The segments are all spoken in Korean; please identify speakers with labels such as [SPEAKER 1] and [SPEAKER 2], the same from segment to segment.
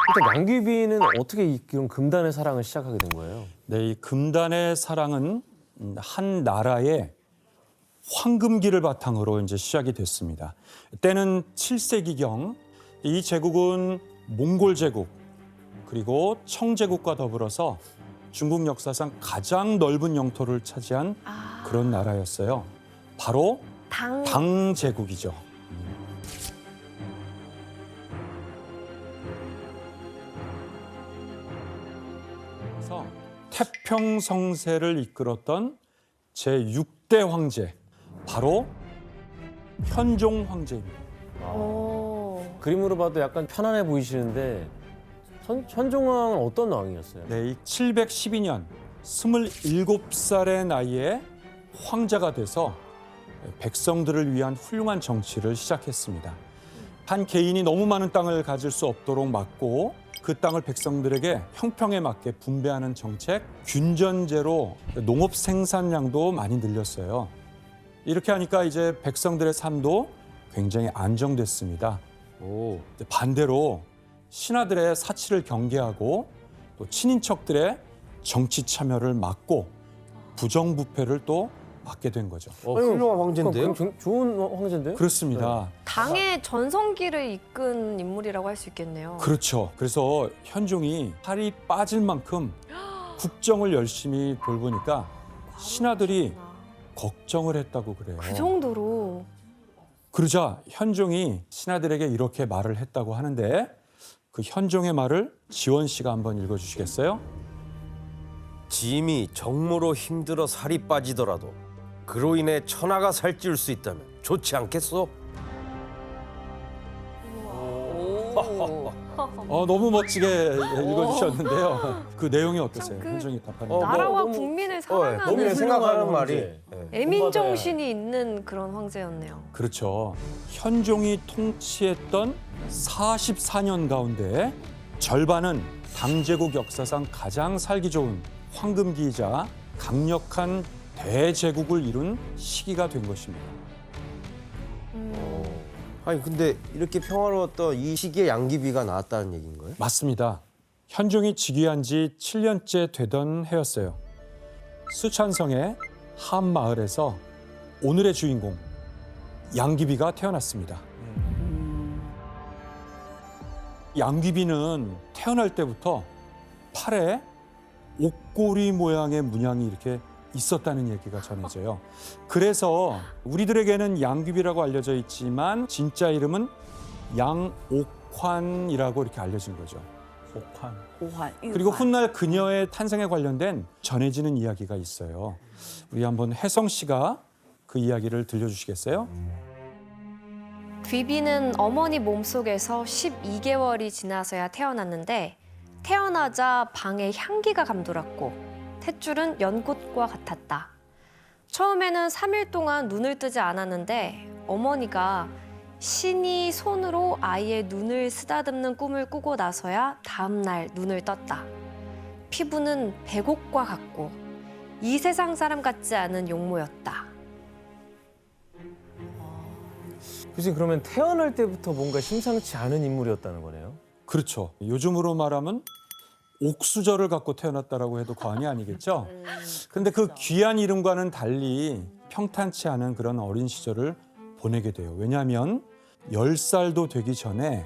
[SPEAKER 1] 일단 양귀비는 어떻게 이런 금단의 사랑을 시작하게 된 거예요?
[SPEAKER 2] 네, 이 금단의 사랑은 한 나라의 황금기를 바탕으로 이제 시작이 됐습니다. 때는 7세기경 이 제국은 몽골 제국 그리고 청제국과 더불어서 중국 역사상 가장 넓은 영토를 차지한 그런 나라였어요. 바로 당 제국이죠. 그래서 태평성세를 이끌었던 제6대 황제, 바로 현종 황제입니다.
[SPEAKER 1] 그림으로 봐도 약간 편안해 보이시는데 현종왕은 어떤 왕이었어요?
[SPEAKER 2] 네, 이 712년 27살의 나이에 황제가 돼서 백성들을 위한 훌륭한 정치를 시작했습니다. 한 개인이 너무 많은 땅을 가질 수 없도록 막고 그 땅을 백성들에게 형평에 맞게 분배하는 정책, 균전제로 농업 생산량도 많이 늘렸어요. 이렇게 하니까 이제 백성들의 삶도 굉장히 안정됐습니다. 반대로 신하들의 사치를 경계하고 또 친인척들의 정치 참여를 막고 부정부패를 또 막게 된 거죠.
[SPEAKER 3] 훌륭한 황제인데요?
[SPEAKER 1] 좋은 황제인데요?
[SPEAKER 2] 그렇습니다.
[SPEAKER 4] 당의 전성기를 이끈 인물이라고 할 수 있겠네요.
[SPEAKER 2] 그렇죠. 그래서 현종이 살이 빠질 만큼 국정을 열심히 돌보니까 신하들이 걱정을 했다고 그래요.
[SPEAKER 4] 그 정도로.
[SPEAKER 2] 그러자 현종이 신하들에게 이렇게 말을 했다고 하는데 그 현종의 말을 지원 씨가 한번 읽어주시겠어요?
[SPEAKER 3] 짐이 정모로 힘들어 살이 빠지더라도 그로 인해 천하가 살찌울 수 있다면 좋지 않겠소?
[SPEAKER 2] 너무 멋지게 읽어주셨는데요. 그 내용이 어떠세요?
[SPEAKER 4] 그
[SPEAKER 2] 현종이 답하는
[SPEAKER 4] 나라와
[SPEAKER 1] 너무-
[SPEAKER 4] 국민을 사랑하는
[SPEAKER 3] 본인이 생각하는 말이
[SPEAKER 1] 황제.
[SPEAKER 4] 애민 정신이 있는 그런 황제였네요.
[SPEAKER 2] 그렇죠. 현종이 통치했던 44년 가운데 절반은 당제국 역사상 가장 살기 좋은 황금기이자 강력한 대제국을 이룬 시기가 된 것입니다.
[SPEAKER 3] 아니 근데 이렇게 평화로웠던 이 시기에 양귀비가 나왔다는 얘기인 거예요?
[SPEAKER 2] 맞습니다. 현종이 즉위한 지 7년째 되던 해였어요. 수찬성의 한 마을에서 오늘의 주인공 양귀비가 태어났습니다. 양귀비는 태어날 때부터 팔에 옥고리 모양의 문양이 이렇게 있었다는 얘기가 전해져요. 그래서 우리들에게는 양귀비라고 알려져 있지만 진짜 이름은 양옥환이라고 이렇게 알려진 거죠. 옥환. 그리고 훗날 그녀의 탄생에 관련된 전해지는 이야기가 있어요. 우리 한번 혜성 씨가 그 이야기를 들려주시겠어요?
[SPEAKER 4] 귀비는 어머니 몸속에서 12개월이 지나서야 태어났는데 태어나자 방에 향기가 감돌았고 탯줄은 연꽃과 같았다. 처음에는 3일 동안 눈을 뜨지 않았는데 어머니가 신이 손으로 아이의 눈을 쓰다듬는 꿈을 꾸고 나서야 다음 날 눈을 떴다. 피부는 백옥과 같고 이 세상 사람 같지 않은 용모였다.
[SPEAKER 1] 그치, 그러면 태어날 때부터 뭔가 심상치 않은 인물이었다는 거네요.
[SPEAKER 2] 그렇죠. 요즘으로 말하면 옥수저를 갖고 태어났다라고 해도 과언이 아니겠죠. 그런데 그 귀한 이름과는 달리 평탄치 않은 그런 어린 시절을 보내게 돼요. 왜냐하면 10살도 되기 전에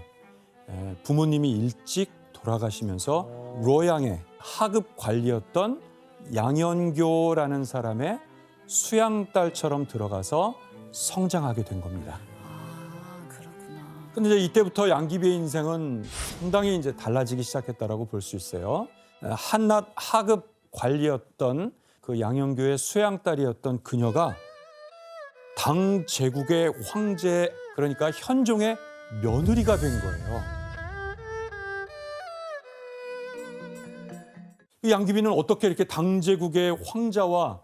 [SPEAKER 2] 부모님이 일찍 돌아가시면서 로양의 하급 관리였던 양현교라는 사람의 수양딸처럼 들어가서 성장하게 된 겁니다. 근데 이제 이때부터 양귀비의 인생은 상당히 이제 달라지기 시작했다라고 볼 수 있어요. 한낱 하급 관리였던 그 양현교의 수양딸이었던 그녀가 당 제국의 황제, 그러니까 현종의 며느리가 된 거예요. 이 양귀비는 어떻게 이렇게 당 제국의 황자와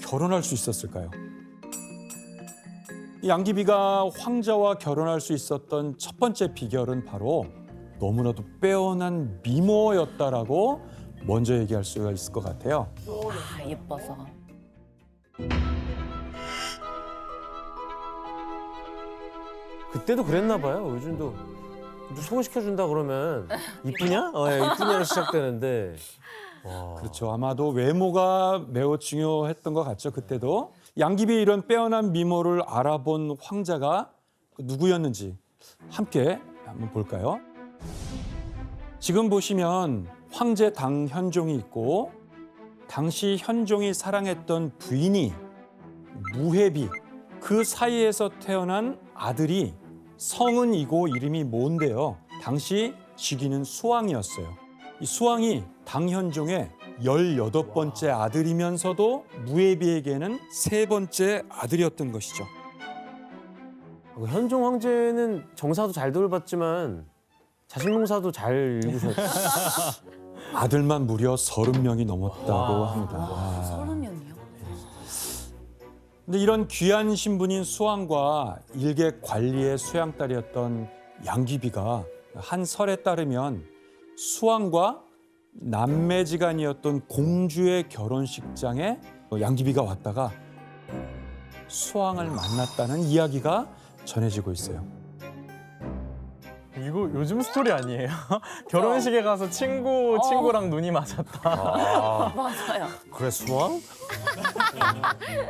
[SPEAKER 2] 결혼할 수 있었을까요? 양귀비가 황자와 결혼할 수 있었던 첫 번째 비결은 바로 너무나도 빼어난 미모였다라고 먼저 얘기할 수가 있을 것 같아요.
[SPEAKER 5] 예뻐서.
[SPEAKER 1] 그때도 그랬나 봐요. 요즘도 소개시켜준다 그러면 이쁘냐? 예, 이쁘냐로 시작되는데. 와.
[SPEAKER 2] 그렇죠. 아마도 외모가 매우 중요했던 것 같죠. 그때도. 양귀비의 이런 빼어난 미모를 알아본 황자가 누구였는지 함께 한번 볼까요? 지금 보시면 황제 당현종이 있고 당시 현종이 사랑했던 부인이 무해비, 그 사이에서 태어난 아들이 성은이고 이름이 모인데요. 당시 직위는 수왕이었어요. 이 수왕이 당현종의 18번째 아들이면서도 무해비에게는 3번째 아들이었던 것이죠.
[SPEAKER 1] 현종 황제는 정사도 잘 돌봤지만 자식 농사도 잘 일구셨죠.
[SPEAKER 2] 아들만 무려 30명이 넘었다고 합니다.
[SPEAKER 5] 30명이요?
[SPEAKER 2] 근데 이런 귀한 신분인 수왕과 일개 관리의 수양딸이었던 양귀비가 한 설에 따르면 수왕과 남매지간이었던 공주의 결혼식장에 양귀비가 왔다가 수왕을 만났다는 이야기가 전해지고 있어요.
[SPEAKER 6] 이거 요즘 스토리 아니에요? 결혼식에 가서 친구랑 눈이 맞았다.
[SPEAKER 5] 맞아요.
[SPEAKER 3] 그래 수왕?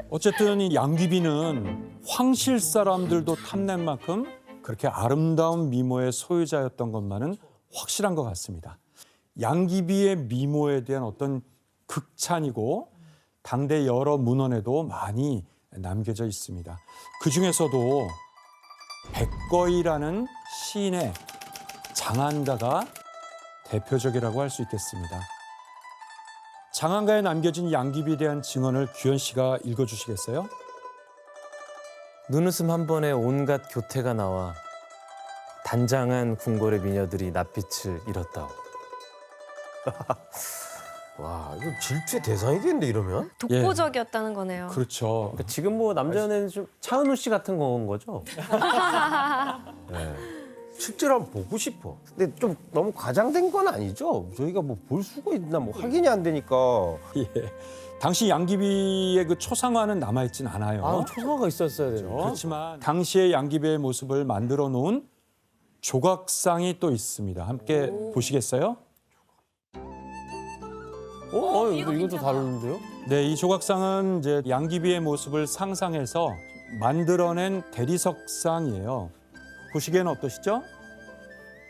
[SPEAKER 2] 어쨌든 이 양귀비는 황실 사람들도 탐낸 만큼 그렇게 아름다운 미모의 소유자였던 것만은 확실한 것 같습니다. 양귀비의 미모에 대한 어떤 극찬이고 당대 여러 문헌에도 많이 남겨져 있습니다. 그 중에서도 백거이라는 시인의 장안가가 대표적이라고 할 수 있겠습니다. 장안가에 남겨진 양귀비에 대한 증언을 규현 씨가 읽어주시겠어요?
[SPEAKER 1] 눈웃음 한 번에 온갖 교태가 나와 단장한 궁궐의 미녀들이 낯빛을 잃었다오.
[SPEAKER 3] 와 이거 질투의 대상이겠는데 이러면?
[SPEAKER 4] 독보적이었다는 거네요.
[SPEAKER 2] 그렇죠.
[SPEAKER 1] 그러니까 지금 뭐 남자는 좀 차은우 씨 같은 건 거죠?
[SPEAKER 3] 네. 실제로 한번 보고 싶어. 근데 좀 너무 과장된 건 아니죠? 저희가 뭐 볼 수가 있나 뭐 확인이 안 되니까.
[SPEAKER 2] 예. 당시 양귀비의 그 초상화는 남아있진 않아요.
[SPEAKER 1] 아, 초상화가 있었어야 되는.
[SPEAKER 2] 그렇지만 당시의 양귀비의 모습을 만들어 놓은 조각상이 또 있습니다. 함께 보시겠어요?
[SPEAKER 1] 이것도 다른데요?
[SPEAKER 2] 네, 이 조각상은 이제 양귀비의 모습을 상상해서 만들어낸 대리석상이에요. 보시기에는 어떠시죠?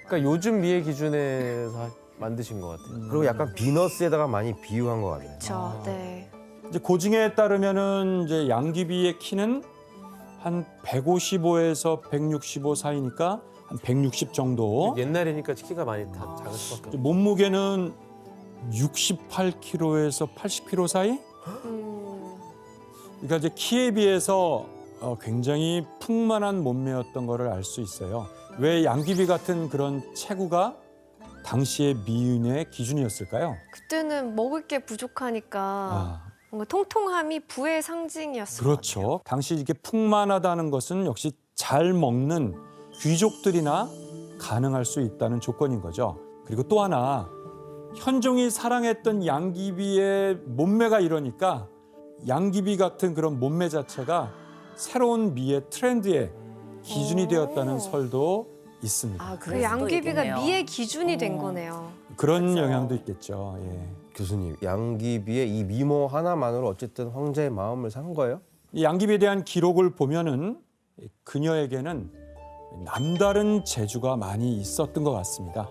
[SPEAKER 1] 그러니까 요즘 미의 기준에서 만드신 것 같아요.
[SPEAKER 3] 그리고 약간 비너스에다가 많이 비유한 것 같아요.
[SPEAKER 4] 그렇죠. 네.
[SPEAKER 2] 이제 고증에 따르면은 이제 양귀비의 키는 한 155에서 165 사이니까 한 160 정도.
[SPEAKER 1] 옛날이니까 키가 많이 다 작을 수밖에 없어요.
[SPEAKER 2] 몸무게는 68kg에서 80kg 사이? 그러니까 이제 키에 비해서 굉장히 풍만한 몸매였던 거를 알 수 있어요. 왜 양귀비 같은 그런 체구가 당시의 미인의 기준이었을까요?
[SPEAKER 4] 그때는 먹을 게 부족하니까 뭔가 통통함이 부의 상징이었어요.
[SPEAKER 2] 그렇죠. 당시 이게 풍만하다는 것은 역시 잘 먹는 귀족들이나 가능할 수 있다는 조건인 거죠. 그리고 또 하나 현종이 사랑했던 양귀비의 몸매가 이러니까 양귀비 같은 그런 몸매 자체가 새로운 미의 트렌드의 기준이 되었다는 설도 있습니다.
[SPEAKER 5] 아,
[SPEAKER 4] 그 양귀비가
[SPEAKER 5] 있겠네요.
[SPEAKER 4] 미의 기준이 된 거네요.
[SPEAKER 2] 그런
[SPEAKER 5] 맞아요.
[SPEAKER 2] 영향도 있겠죠. 예.
[SPEAKER 3] 교수님, 양귀비의 이 미모 하나만으로 어쨌든 황제의 마음을 산 거예요?
[SPEAKER 2] 이 양귀비에 대한 기록을 보면은 그녀에게는 남다른 재주가 많이 있었던 것 같습니다.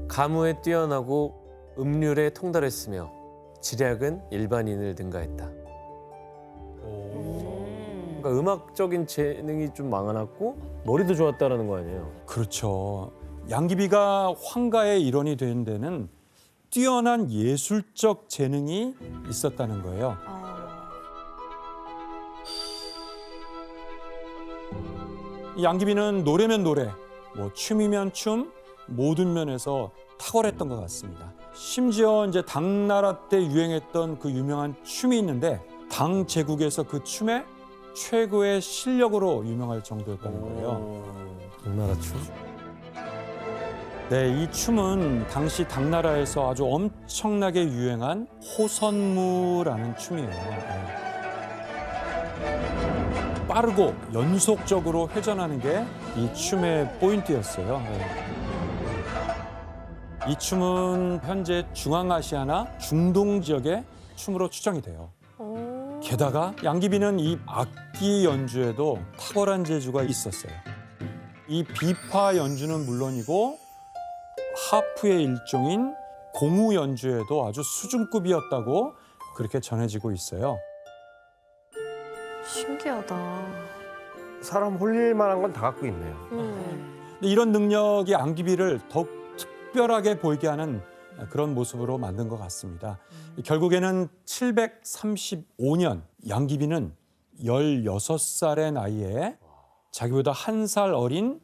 [SPEAKER 1] 가무에 뛰어나고 음률에 통달했으며 지략은 일반인을 능가했다. 그러니까 음악적인 재능이 좀 많았고 머리도 좋았다라는 거 아니에요?
[SPEAKER 2] 그렇죠. 양귀비가 황가의 일원이 된 데는 뛰어난 예술적 재능이 있었다는 거예요. 이 양귀비는 노래면 노래, 뭐 춤이면 춤, 모든 면에서 탁월했던 것 같습니다. 심지어 이제 당나라 때 유행했던 그 유명한 춤이 있는데 당 제국에서 그 춤의 최고의 실력으로 유명할 정도였다는 거예요.
[SPEAKER 1] 당나라 춤?
[SPEAKER 2] 네, 이 춤은 당시 당나라에서 아주 엄청나게 유행한 호선무라는 춤이에요. 네. 빠르고 연속적으로 회전하는 게 이 춤의 포인트였어요. 이 춤은 현재 중앙아시아나 중동 지역의 춤으로 추정이 돼요.
[SPEAKER 4] 오.
[SPEAKER 2] 게다가 양귀비는 이 악기 연주에도 탁월한 재주가 있었어요. 이 비파 연주는 물론이고 하프의 일종인 공우 연주에도 아주 수준급이었다고 그렇게 전해지고 있어요.
[SPEAKER 4] 신기하다.
[SPEAKER 3] 사람 홀릴 만한 건 다 갖고 있네요.
[SPEAKER 2] 근데 이런 능력이 양귀비를 더욱 특별하게 보이게 하는 그런 모습으로 만든 것 같습니다. 결국에는 735년 양귀비는 16살의 나이에 자기보다 1살 어린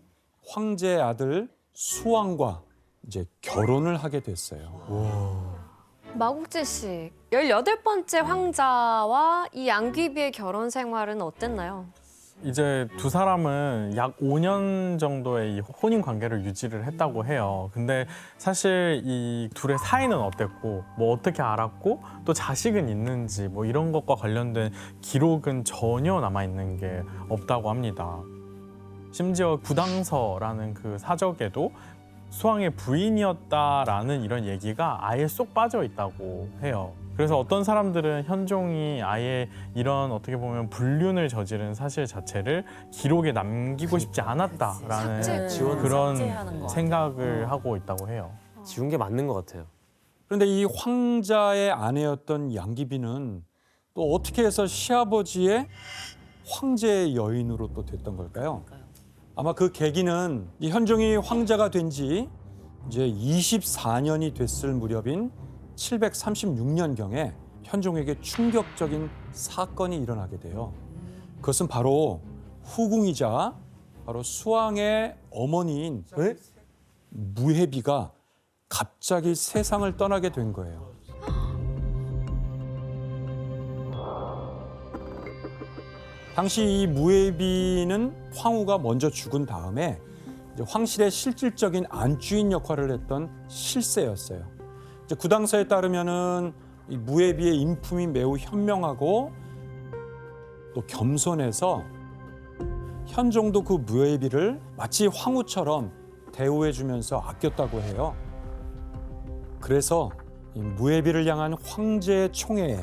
[SPEAKER 2] 황제의 아들 수왕과 이제 결혼을 하게 됐어요.
[SPEAKER 4] 마국진 씨, 18번째 황자와 이 양귀비의 결혼 생활은 어땠나요?
[SPEAKER 6] 이제 두 사람은 약 5년 정도의 이 혼인 관계를 유지를 했다고 해요. 근데 사실 이 둘의 사이는 어땠고, 뭐 어떻게 알았고, 또 자식은 있는지 뭐 이런 것과 관련된 기록은 전혀 남아 있는 게 없다고 합니다. 심지어 구당서라는 그 사적에도 수왕의 부인이었다라는 이런 얘기가 아예 쏙 빠져 있다고 해요. 그래서 어떤 사람들은 현종이 아예 이런 어떻게 보면 불륜을 저지른 사실 자체를 기록에 남기고 싶지 않았다라는 그런 생각을 하고 있다고 해요.
[SPEAKER 1] 지운 게 맞는 것 같아요.
[SPEAKER 2] 그런데 이 황자의 아내였던 양귀비는 또 어떻게 해서 시아버지의 황제의 여인으로 또 됐던 걸까요? 아마 그 계기는 이 현종이 황자가 된 지 이제 24년이 됐을 무렵인 736년경에 현종에게 충격적인 사건이 일어나게 돼요. 그것은 바로 후궁이자 바로 수왕의 어머니인 무해비가 갑자기 세상을 떠나게 된 거예요. 당시 이 무해비는 황후가 먼저 죽은 다음에 이제 황실의 실질적인 안주인 역할을 했던 실세였어요. 이제 구당서에 따르면은 이 무해비의 인품이 매우 현명하고 또 겸손해서 현종도 그 무해비를 마치 황후처럼 대우해주면서 아꼈다고 해요. 그래서 이 무해비를 향한 황제의 총애에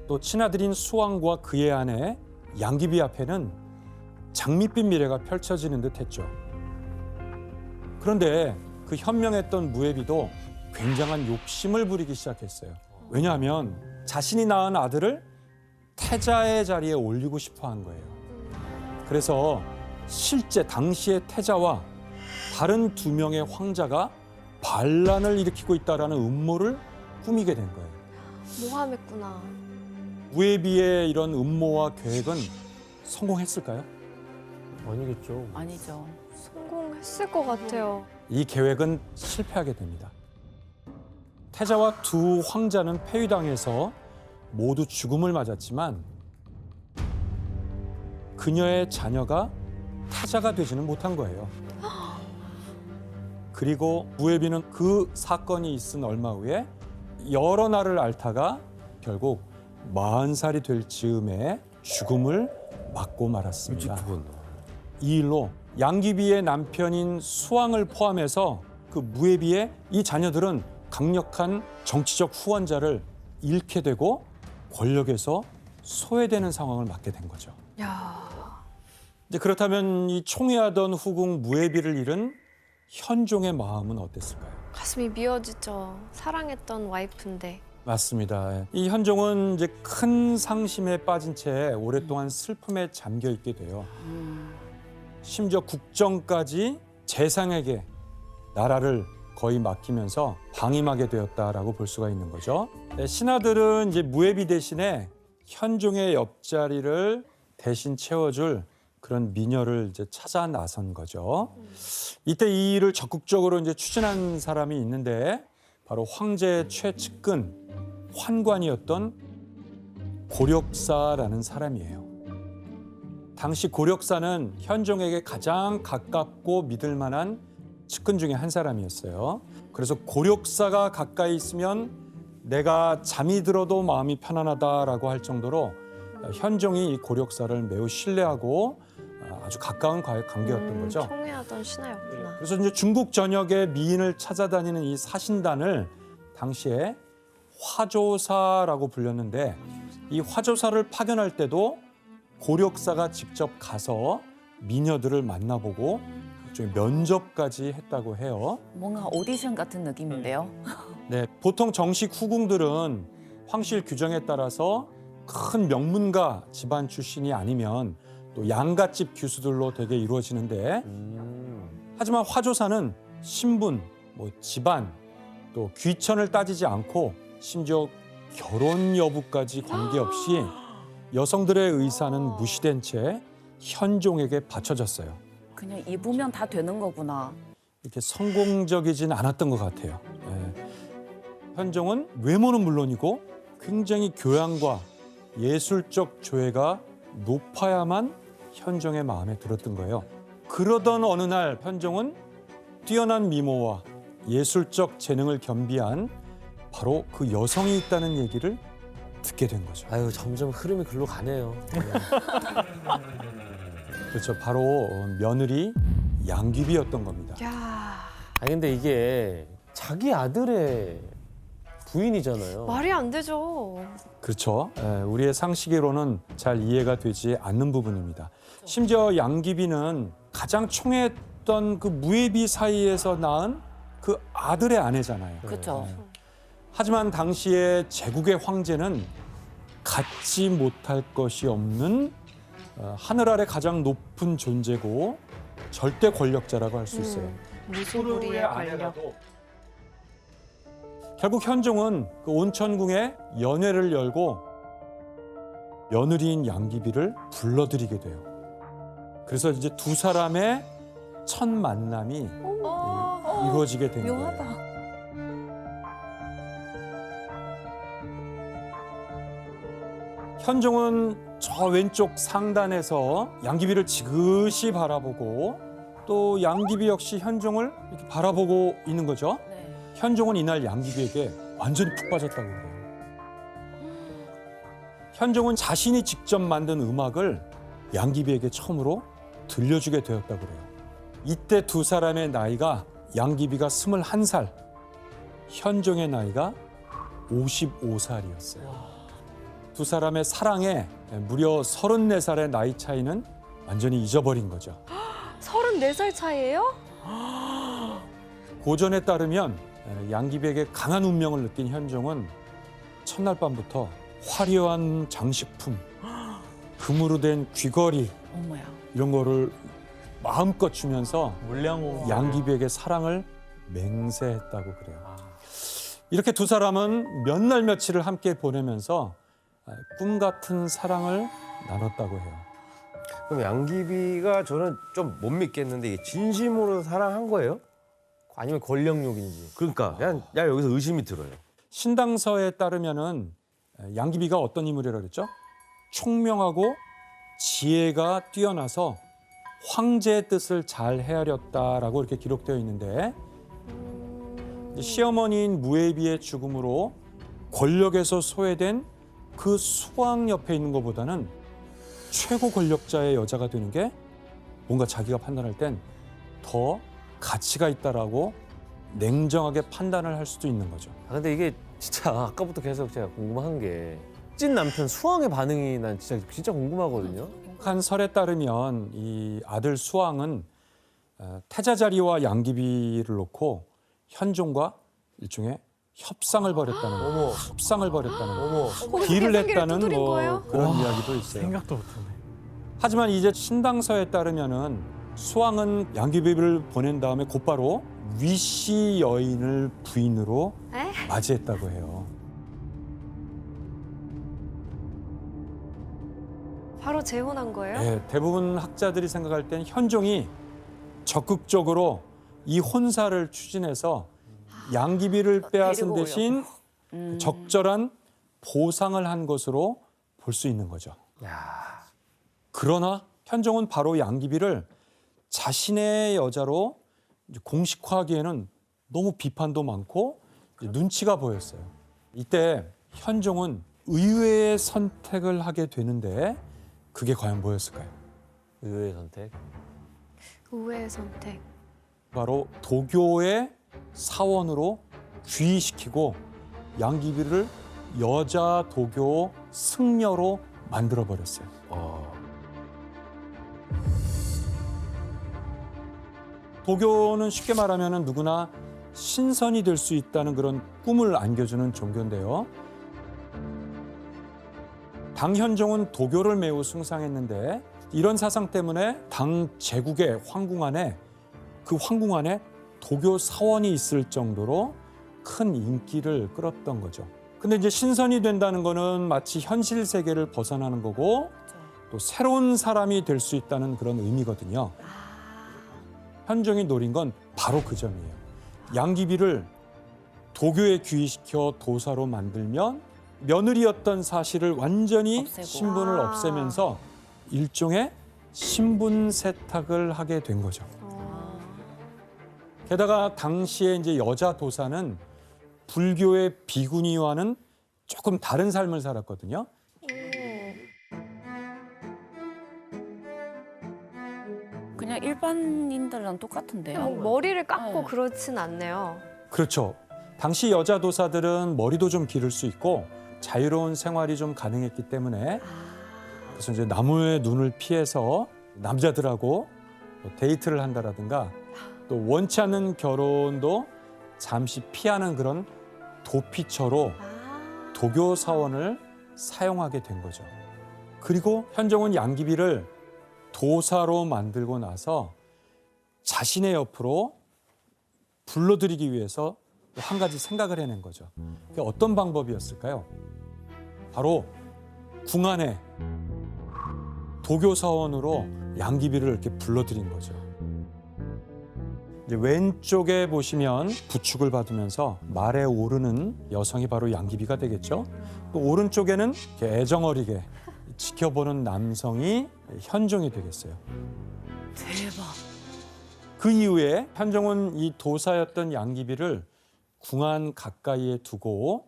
[SPEAKER 2] 또 친아들인 수왕과 그의 아내 양귀비 앞에는 장밋빛 미래가 펼쳐지는 듯했죠. 그런데 그 현명했던 무해비도 굉장한 욕심을 부리기 시작했어요. 왜냐하면 자신이 낳은 아들을 태자의 자리에 올리고 싶어 한 거예요. 그래서 실제 당시의 태자와 다른 2명의 황자가 반란을 일으키고 있다는 음모를 꾸미게 된 거예요.
[SPEAKER 4] 모함했구나.
[SPEAKER 2] 무해비의 이런 음모와 계획은 성공했을까요?
[SPEAKER 3] 아니겠죠.
[SPEAKER 5] 아니죠.
[SPEAKER 4] 성공했을 것 같아요.
[SPEAKER 2] 이 계획은 실패하게 됩니다. 태자와 2 황자는 폐위당해서 모두 죽음을 맞았지만 그녀의 자녀가 태자가 되지는 못한 거예요. 그리고 무해비는 그 사건이 있은 얼마 후에 여러 날을 앓다가 결국 40살이 될 즈음에 죽음을 맞고 말았습니다. 이 일로 양귀비의 남편인 수왕을 포함해서 그 무해비의 이 자녀들은 강력한 정치적 후원자를 잃게 되고 권력에서 소외되는 상황을 맞게 된 거죠.
[SPEAKER 4] 야,
[SPEAKER 2] 이제 그렇다면 이 총애하던 후궁 무해비를 잃은 현종의 마음은 어땠을까요?
[SPEAKER 4] 가슴이 미어지죠. 사랑했던 와이프인데.
[SPEAKER 2] 맞습니다. 이 현종은 이제 큰 상심에 빠진 채 오랫동안 슬픔에 잠겨 있게 돼요. 심지어 국정까지 재상에게 나라를 거의 맡기면서 방임하게 되었다라고 볼 수가 있는 거죠. 신하들은 이제 무해비 대신에 현종의 옆자리를 대신 채워줄 그런 미녀를 이제 찾아 나선 거죠. 이때 이 일을 적극적으로 이제 추진한 사람이 있는데 바로 황제의 최측근 환관이었던 고력사라는 사람이에요. 당시 고력사는 현종에게 가장 가깝고 믿을 만한 측근 중에 한 사람이었어요. 그래서 고력사가 가까이 있으면 내가 잠이 들어도 마음이 편안하다라고 할 정도로 현종이 이 고력사를 매우 신뢰하고 아주 가까운 관계였던 거죠.
[SPEAKER 4] 총애하던 신하였구나.
[SPEAKER 2] 그래서 이제 중국 전역의 미인을 찾아다니는 이 사신단을 당시에 화조사라고 불렸는데 이 화조사를 파견할 때도 고력사가 직접 가서 미녀들을 만나보고 일종의 면접까지 했다고 해요.
[SPEAKER 5] 뭔가 오디션 같은 느낌인데요.
[SPEAKER 2] 네, 보통 정식 후궁들은 황실 규정에 따라서 큰 명문가 집안 출신이 아니면 또 양갓집 교수들로 대개 이루어지는데 하지만 화조사는 신분, 뭐 집안, 또 귀천을 따지지 않고 심지어 결혼 여부까지 관계없이 여성들의 의사는 무시된 채 현종에게 바쳐졌어요.
[SPEAKER 5] 그냥 입으면 다 되는 거구나.
[SPEAKER 2] 이렇게 성공적이진 않았던 것 같아요. 예. 현종은 외모는 물론이고 굉장히 교양과 예술적 조예가 높아야만 현종의 마음에 들었던 거예요. 그러던 어느 날 현종은 뛰어난 미모와 예술적 재능을 겸비한 바로 그 여성이 있다는 얘기를 듣게 된 거죠.
[SPEAKER 3] 아유 점점 흐름이 글로 가네요.
[SPEAKER 2] 그렇죠. 바로 며느리 양귀비였던 겁니다.
[SPEAKER 4] 야,
[SPEAKER 3] 아니 근데 이게 자기 아들의 부인이잖아요.
[SPEAKER 4] 말이 안 되죠.
[SPEAKER 2] 그렇죠. 우리의 상식으로는 잘 이해가 되지 않는 부분입니다. 심지어 양귀비는 가장 총애했던 그 무예비 사이에서 낳은 그 아들의 아내잖아요.
[SPEAKER 5] 그렇죠.
[SPEAKER 2] 하지만 당시에 제국의 황제는 갖지 못할 것이 없는 하늘 아래 가장 높은 존재고 절대 권력자라고 할 수 있어요.
[SPEAKER 4] 무소불위의 권력.
[SPEAKER 2] 결국 현종은 그 온천궁에 연회를 열고 며느리인 양귀비를 불러들이게 돼요. 그래서 이제 두 사람의 첫 만남이 이루어지게 된 거예요.
[SPEAKER 5] 묘하다.
[SPEAKER 2] 현종은 저 왼쪽 상단에서 양귀비를 지그시 바라보고 또 양귀비 역시 현종을 이렇게 바라보고 있는 거죠.
[SPEAKER 5] 네.
[SPEAKER 2] 현종은 이날 양귀비에게 완전히 푹 빠졌다고 그래요. 현종은 자신이 직접 만든 음악을 양귀비에게 처음으로 들려주게 되었다고 그래요. 이때 두 사람의 나이가 양귀비가 21살, 현종의 나이가 55살이었어요. 두 사람의 사랑에 무려 34살의 나이 차이는 완전히 잊어버린 거죠.
[SPEAKER 4] 34살 차이예요?
[SPEAKER 2] 고전에 따르면 양귀비에게 강한 운명을 느낀 현종은 첫날 밤부터 화려한 장식품, 금으로 된 귀걸이
[SPEAKER 5] 어머야.
[SPEAKER 2] 이런 거를 마음껏 주면서
[SPEAKER 6] 물량호
[SPEAKER 2] 양귀비에게 사랑을 맹세했다고 그래요. 이렇게 두 사람은 몇 날 며칠을 함께 보내면서 꿈 같은 사랑을 나눴다고 해요.
[SPEAKER 3] 그럼 양귀비가 저는 좀 못 믿겠는데 이게 진심으로 사랑한 거예요?
[SPEAKER 1] 아니면 권력욕인지.
[SPEAKER 3] 그러니까 그냥 여기서 의심이 들어요.
[SPEAKER 2] 신당서에 따르면은 양귀비가 어떤 인물이라고 그랬죠? 총명하고 지혜가 뛰어나서 황제의 뜻을 잘 헤아렸다라고 이렇게 기록되어 있는데 시어머니인 무예비의 죽음으로 권력에서 소외된 그 수왕 옆에 있는 것보다는 최고 권력자의 여자가 되는 게 뭔가 자기가 판단할 땐 더 가치가 있다라고 냉정하게 판단을 할 수도 있는 거죠.
[SPEAKER 1] 아, 근데 이게 진짜 아까부터 계속 제가 궁금한 게 찐 남편 수왕의 반응이 난 진짜 궁금하거든요.
[SPEAKER 2] 한 설에 따르면 이 아들 수왕은 태자자리와 양귀비를 놓고 현종과 일종의 협상을 벌였다는 거. 협상을 벌였다는 거. 딜을 했다는
[SPEAKER 4] 두드린
[SPEAKER 2] 뭐
[SPEAKER 4] 거예요?
[SPEAKER 2] 그런 이야기도 있어요.
[SPEAKER 6] 생각도 못하네.
[SPEAKER 2] 하지만 이제 신당서에 따르면은 수왕은 양귀비를 보낸 다음에 곧바로 위씨 여인을 부인으로
[SPEAKER 4] 에?
[SPEAKER 2] 맞이했다고 해요.
[SPEAKER 4] 바로 재혼한 거예요?
[SPEAKER 2] 네, 대부분 학자들이 생각할 땐 현종이 적극적으로 이 혼사를 추진해서 양귀비를 빼앗은
[SPEAKER 5] 데리고
[SPEAKER 2] 대신 적절한 보상을 한 것으로 볼 수 있는 거죠. 그러나 현종은 바로 양귀비를 자신의 여자로 이제 공식화하기에는 너무 비판도 많고 이제 눈치가 보였어요. 이때 현종은 의외의 선택을 하게 되는데 그게 과연 뭐였을까요?
[SPEAKER 1] 의외의 선택.
[SPEAKER 4] 의외의 선택.
[SPEAKER 2] 바로 도교의 사원으로 귀의시키고 양귀비를 여자 도교 승려로 만들어 버렸어요. 도교는 쉽게 말하면 누구나 신선이 될 수 있다는 그런 꿈을 안겨주는 종교인데요. 당 현종은 도교를 매우 숭상했는데 이런 사상 때문에 당 제국의 황궁 안에 도교 사원이 있을 정도로 큰 인기를 끌었던 거죠. 근데 이제 신선이 된다는 거는 마치 현실 세계를 벗어나는 거고 또 새로운 사람이 될 수 있다는 그런 의미거든요. 현종이 노린 건 바로 그 점이에요. 양귀비를 도교에 귀의시켜 도사로 만들면 며느리였던 사실을 완전히
[SPEAKER 5] 없애고.
[SPEAKER 2] 신분을 없애면서 일종의 신분 세탁을 하게 된 거죠. 게다가 당시에 이제 여자 도사는 불교의 비구니와는 조금 다른 삶을 살았거든요.
[SPEAKER 5] 그냥 일반인들랑 똑같은데요.
[SPEAKER 4] 머리를 깎고
[SPEAKER 5] 네.
[SPEAKER 4] 그렇진 않네요.
[SPEAKER 2] 그렇죠. 당시 여자 도사들은 머리도 좀 기를 수 있고 자유로운 생활이 좀 가능했기 때문에 그래서 이제 나무의 눈을 피해서 남자들하고 뭐 데이트를 한다라든가 또 원치 않는 결혼도 잠시 피하는 그런 도피처로 도교 사원을 사용하게 된 거죠. 그리고 현종은 양귀비를 도사로 만들고 나서 자신의 옆으로 불러들이기 위해서 한 가지 생각을 해낸 거죠. 그게 어떤 방법이었을까요? 바로 궁 안에 도교 사원으로 양귀비를 이렇게 불러들인 거죠. 이제 왼쪽에 보시면 부축을 받으면서 말에 오르는 여성이 바로 양귀비가 되겠죠. 또 오른쪽에는 이렇게 애정어리게 지켜보는 남성이 현종이 되겠어요.
[SPEAKER 5] 대박.
[SPEAKER 2] 그 이후에 현종은 이 도사였던 양귀비를 궁안 가까이에 두고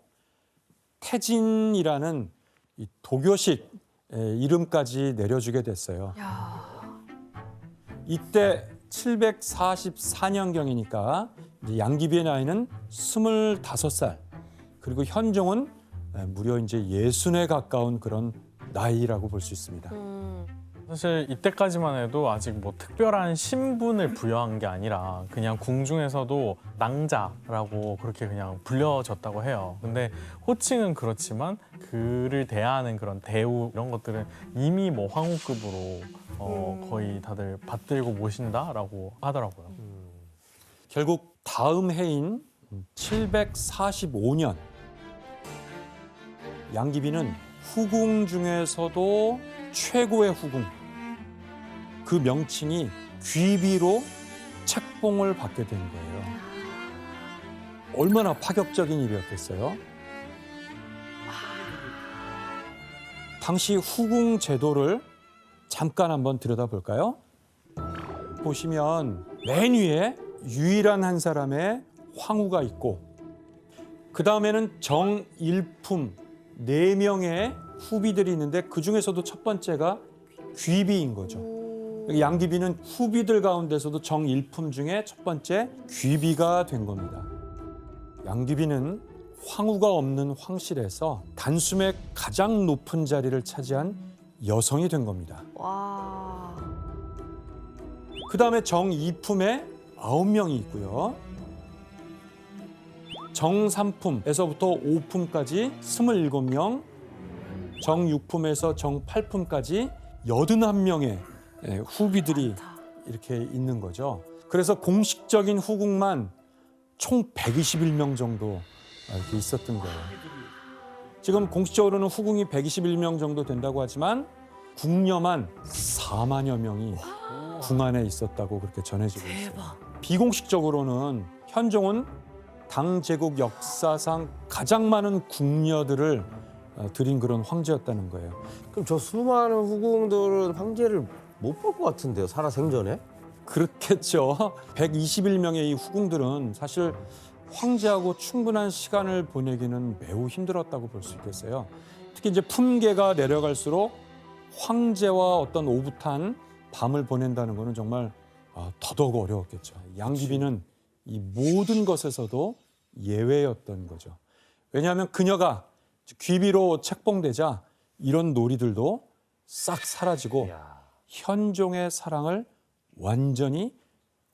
[SPEAKER 2] 태진이라는 이 도교식 이름까지 내려주게 됐어요. 이때 744년경이니까 양귀비의 나이는 25살, 그리고 현종은 무려 이제 60에 가까운 그런 나이라고 볼 수 있습니다.
[SPEAKER 6] 사실 이때까지만 해도 아직 뭐 특별한 신분을 부여한 게 아니라 그냥 궁중에서도 낭자라고 그렇게 그냥 불려졌다고 해요. 근데 호칭은 그렇지만 그를 대하는 그런 대우 이런 것들은 이미 뭐 황후급으로 거의 다들 받들고 모신다라고 하더라고요.
[SPEAKER 2] 결국 다음 해인 745년 양귀비는 후궁 중에서도 최고의 후궁, 그 명칭이 귀비로 책봉을 받게 된 거예요. 얼마나 파격적인 일이었겠어요? 당시 후궁 제도를 잠깐 한번 들여다볼까요? 보시면 맨 위에 유일한 한 사람의 황후가 있고 그 다음에는 정일품 4명의 후비들이 있는데 그 중에서도 첫 번째가 귀비인 거죠. 양귀비는 후비들 가운데서도 정일품 중에 첫 번째 귀비가 된 겁니다. 양귀비는 황후가 없는 황실에서 단숨에 가장 높은 자리를 차지한 여성이 된 겁니다.
[SPEAKER 4] 와.
[SPEAKER 2] 그 다음에 정이품에 9명이 있고요. 정삼품에서부터 5품까지 27명, 정육품에서 정팔품까지 81명의 후비들이 이렇게 있는 거죠. 그래서 공식적인 후궁만 총 121명 정도 이렇게 있었던 거예요. 지금 공식적으로는 후궁이 121명 정도 된다고 하지만 궁녀만 4만여 명이 궁 안에 있었다고 그렇게 전해지고 있어요. 비공식적으로는 현종은 당 제국 역사상 가장 많은 궁녀들을 들인 그런 황제였다는 거예요.
[SPEAKER 3] 그럼 저 수많은 후궁들은 황제를 못 볼 것 같은데요, 살아 생전에?
[SPEAKER 2] 그렇겠죠. 121명의 이 후궁들은 사실 황제하고 충분한 시간을 보내기는 매우 힘들었다고 볼 수 있겠어요. 특히 이제 품계가 내려갈수록 황제와 어떤 오붓한 밤을 보낸다는 것은 정말 더더욱 어려웠겠죠. 양귀비는 이 모든 것에서도 예외였던 거죠. 왜냐하면 그녀가 귀비로 책봉되자 이런 놀이들도 싹 사라지고 현종의 사랑을 완전히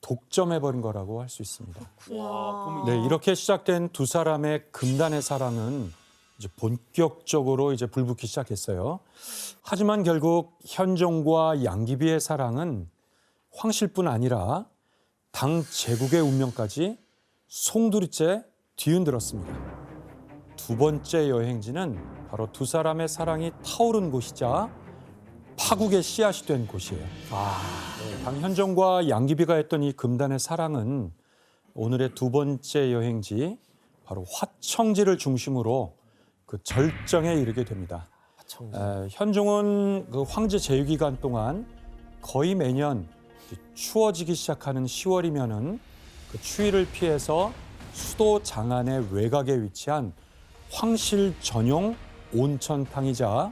[SPEAKER 2] 독점해버린 거라고 할 수 있습니다. 네, 이렇게 시작된 두 사람의 금단의 사랑은 이제 본격적으로 이제 불붙기 시작했어요. 하지만 결국 현종과 양귀비의 사랑은 황실뿐 아니라 당 제국의 운명까지 송두리째 뒤흔들었습니다. 두 번째 여행지는 바로 두 사람의 사랑이 타오른 곳이자 파국의 씨앗이 된 곳이에요. 당 현종과 양귀비가 했던 이 금단의 사랑은 오늘의 두 번째 여행지 바로 화청지를 중심으로 그 절정에 이르게 됩니다. 현종은 그 황제 제위 기간 동안 거의 매년 추워지기 시작하는 10월이면은 그 추위를 피해서 수도 장안의 외곽에 위치한 황실 전용 온천탕이자